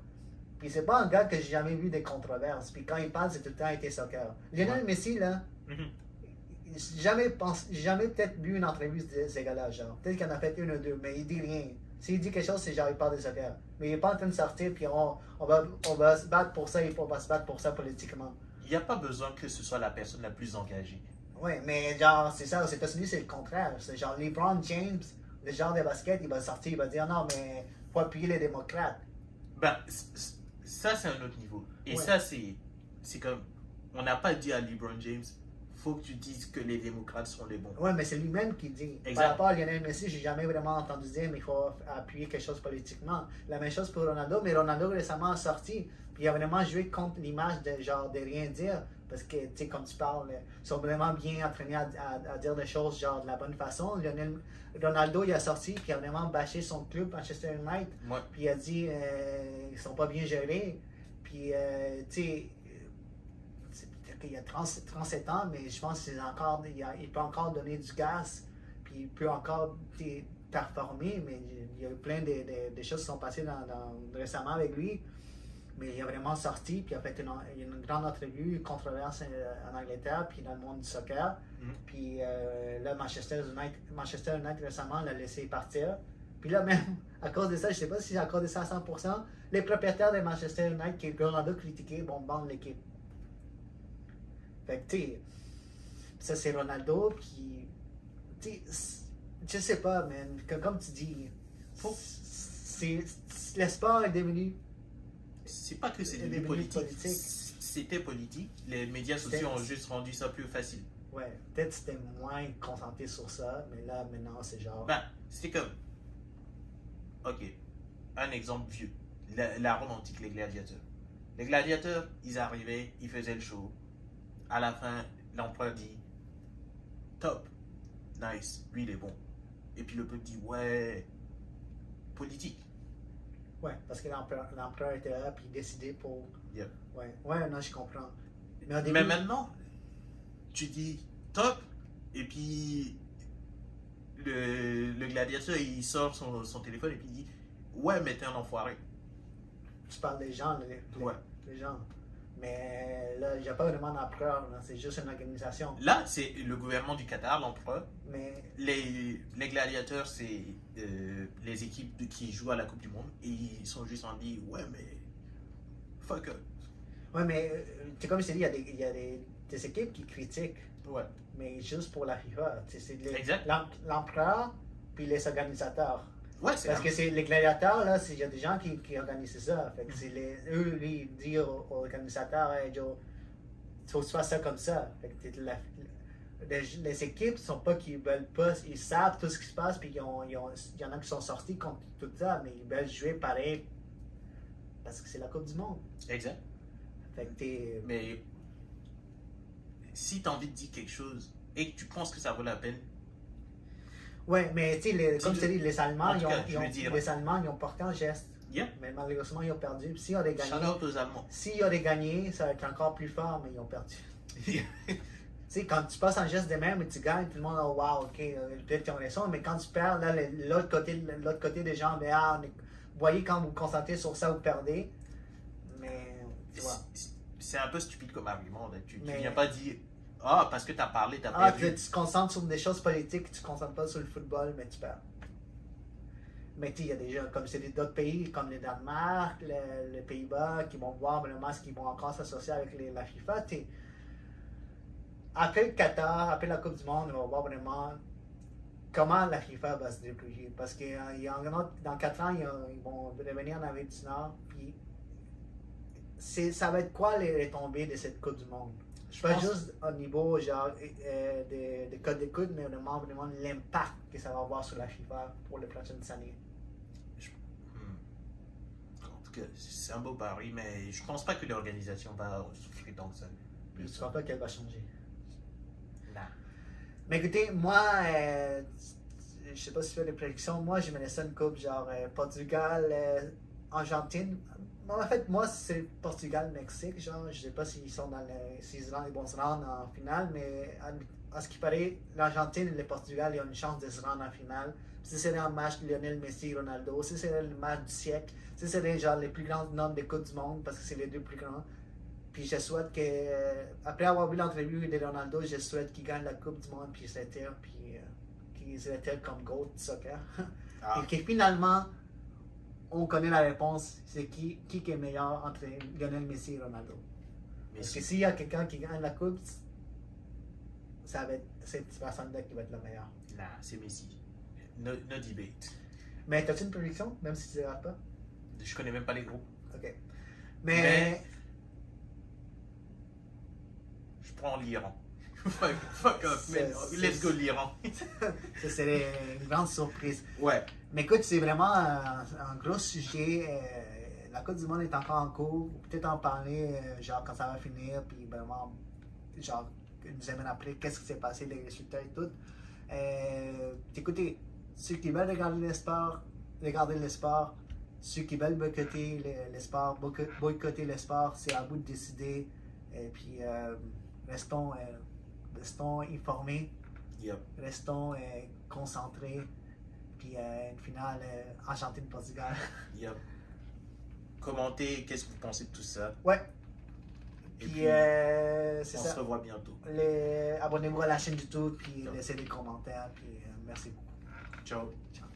Puis c'est pas un gars que j'ai jamais vu des controverses. Puis quand il parle, c'est tout le temps été soccer. Lionel Messi, là, j'ai jamais peut-être vu une entrevue de ces gars-là, genre. Peut-être qu'il en a fait une ou deux, mais il dit rien. S'il dit quelque chose, c'est genre il parle de soccer. Mais il n'est pas en train de sortir, puis on va se battre pour ça, et on va se battre pour ça politiquement. Il n'y a pas besoin que ce soit la personne la plus engagée. Oui, mais genre, c'est ça, aux États-Unis, c'est le contraire. C'est genre LeBron James, le genre de basket, il va sortir, il va dire non, mais faut appuyer les démocrates. Ben, ça, c'est un autre niveau. Et ça, c'est comme, on n'a pas dit à LeBron James, faut que tu dises que les démocrates sont les bons. Oui, mais c'est lui-même qui dit. Exact. Par rapport à Lionel Messi, j'ai jamais vraiment entendu dire, mais il faut appuyer quelque chose politiquement. La même chose pour Ronaldo, mais Ronaldo récemment a sorti, puis il a vraiment joué contre l'image de genre de rien dire. Parce que, tu sais, comme tu parles, ils sont vraiment bien entraînés à dire des choses genre de la bonne façon. Ronaldo, il a sorti, puis il a vraiment bâché son club, Manchester United. Ouais. Puis il a dit ils sont pas bien gérés. Puis, tu sais, il a 37 ans, mais je pense qu'il peut encore donner du gaz. Puis il peut encore performer, mais il y a eu plein de choses qui sont passées récemment avec lui. Mais il a vraiment sorti, puis il a fait une grande entrevue, une controverse en Angleterre, puis dans le monde du soccer. Puis là, Manchester United récemment l'a laissé partir. Puis là, même, à cause de ça, je ne sais pas si j'ai accordé ça à 100%, les propriétaires de Manchester United, qui Ronaldo critiqué, bandent l'équipe. Fait que, tu sais, ça c'est Ronaldo, puis, tu sais, je sais pas, man, comme tu dis, le sport est devenu. C'est pas que c'est devenu politique. C'était politique. Les médias sociaux ont juste rendu ça plus facile. Ouais, peut-être c'était moins concentré sur ça, mais là, maintenant, c'est genre. Ben, c'était comme. Ok, un exemple vieux. La Rome antique, les gladiateurs. Les gladiateurs, ils arrivaient, ils faisaient le show. À la fin, l'empereur dit top, nice, lui il est bon. Et puis le peuple dit ouais, politique. Ouais, parce que l'empereur était là, puis il décidait pour. Yep. Ouais, non, je comprends. Mais maintenant, tu dis top, et puis le gladiateur il sort son téléphone et puis il dit ouais, mais t'es un enfoiré. Tu parles des gens, les gens. Mais là, il n'y a pas vraiment d'empereur, c'est juste une organisation. Là, c'est le gouvernement du Qatar, l'empereur. Mais les gladiateurs, c'est les équipes qui jouent à la Coupe du Monde et ils sont juste en dit ouais, mais fuck up. Ouais, mais c'est comme je t'ai dit, il y a des équipes qui critiquent. Ouais. Mais juste pour la FIFA. C'est exact. L'empereur puis les organisateurs. Ouais, c'est parce que c'est les gladiateurs, là, il y a des gens qui organisent ça. Fait que c'est eux, ils disent aux organisateurs, hey Joe, il faut que tu fasses ça comme ça. Fait que les équipes sont pas qu'ils veulent pas, ils savent tout ce qui se passe, puis il y en a qui sont sortis contre tout ça, mais ils veulent jouer pareil parce que c'est la Coupe du Monde. Exact. Fait que mais si tu as envie de dire quelque chose et que tu penses que ça vaut la peine. Ouais, mais tu sais, comme je te dis, les Allemands, les Allemands, ils ont porté un geste. Yeah. Mais malheureusement, ils ont perdu. Puis s'ils auraient gagné. Shout-out aux Allemands. S'ils auraient gagné, ça aurait été encore plus fort, mais ils ont perdu. Tu sais, quand tu passes un geste de même et tu gagnes, tout le monde, oh wow, ok, peut-être qu'ils ont raison, mais quand tu perds, là, l'autre côté des gens, vous voyez quand vous vous concentrez sur ça, vous perdez. Mais, tu vois. C'est un peu stupide comme argument. Là. Tu viens pas dire. Parce que tu as parlé, tu as perdu. Tu te concentres sur des choses politiques, tu te concentres pas sur le football, mais tu perds. Mais il y a des gens, comme c'est d'autres pays, comme le Danemark, les Pays-Bas, qui vont voir vraiment ce qu'ils vont encore s'associer avec la FIFA. Après le Qatar, après la Coupe du Monde, on va voir vraiment comment la FIFA va se débrouiller. Parce que dans 4 ans, ils vont revenir en Amérique du Nord, puis ça va être quoi les retombées de cette Coupe du Monde? Je parle juste au niveau genre, des codes d'écoute, mais vraiment l'impact que ça va avoir sur la FIFA pour les prochaines années. En tout cas, c'est un beau pari, mais je pense pas que l'organisation va souffrir tant que ça. Je ne crois pas qu'elle va changer. Non. Mais écoutez, moi, je sais pas si tu fais des prédictions, moi j'aimerais ça une coupe genre Portugal, Argentine. En fait, moi c'est Portugal-Mexique, genre, je sais pas s'ils sont s'ils vont se rendre en finale, mais à ce qui paraît, l'Argentine et le Portugal ils ont une chance de se rendre en finale. Si c'était un match de Lionel Messi et Ronaldo, si c'était le match du siècle, si c'était genre les plus grands nombres de coupes du monde, parce que c'est les deux plus grands. Puis je souhaite que, après avoir vu l'entrevue de Ronaldo, je souhaite qu'il gagne la Coupe du Monde, puis il se retire, puis qu'il se retire comme GOAT du soccer. Ah. Et que finalement, on connaît la réponse, c'est qui est meilleur entre Lionel Messi et Ronaldo. Parce que s'il y a quelqu'un qui gagne la Coupe, ça va être cette personne-là qui va être la meilleure. Non, c'est Messi. No debate. Mais t'as-tu une prédiction, même si tu ne rates pas? Je connais même pas les groupes. Ok. Mais je prends l'Iran. Fuck off, man. Let's go l'Iran. ça serait une grande surprise. Ouais. Mais écoute, c'est vraiment un gros sujet. La Coupe du Monde est encore en cours. Peut-être en parler, genre, quand ça va finir, puis vraiment, genre, une semaine après, qu'est-ce qui s'est passé, les résultats et tout. Écoutez, ceux qui veulent regarder le sport. Ceux qui veulent boycotter le sport, c'est à vous de décider. Et puis, restons informés. Yep. Restons concentrés. Puis une finale Argentine-Portugal. Yep. Commentez, qu'est-ce que vous pensez de tout ça? Ouais. Et Puis, puis, c'est on ça. se revoit bientôt. Abonnez-vous à la chaîne YouTube, puis laissez des commentaires. Puis merci beaucoup. Ciao.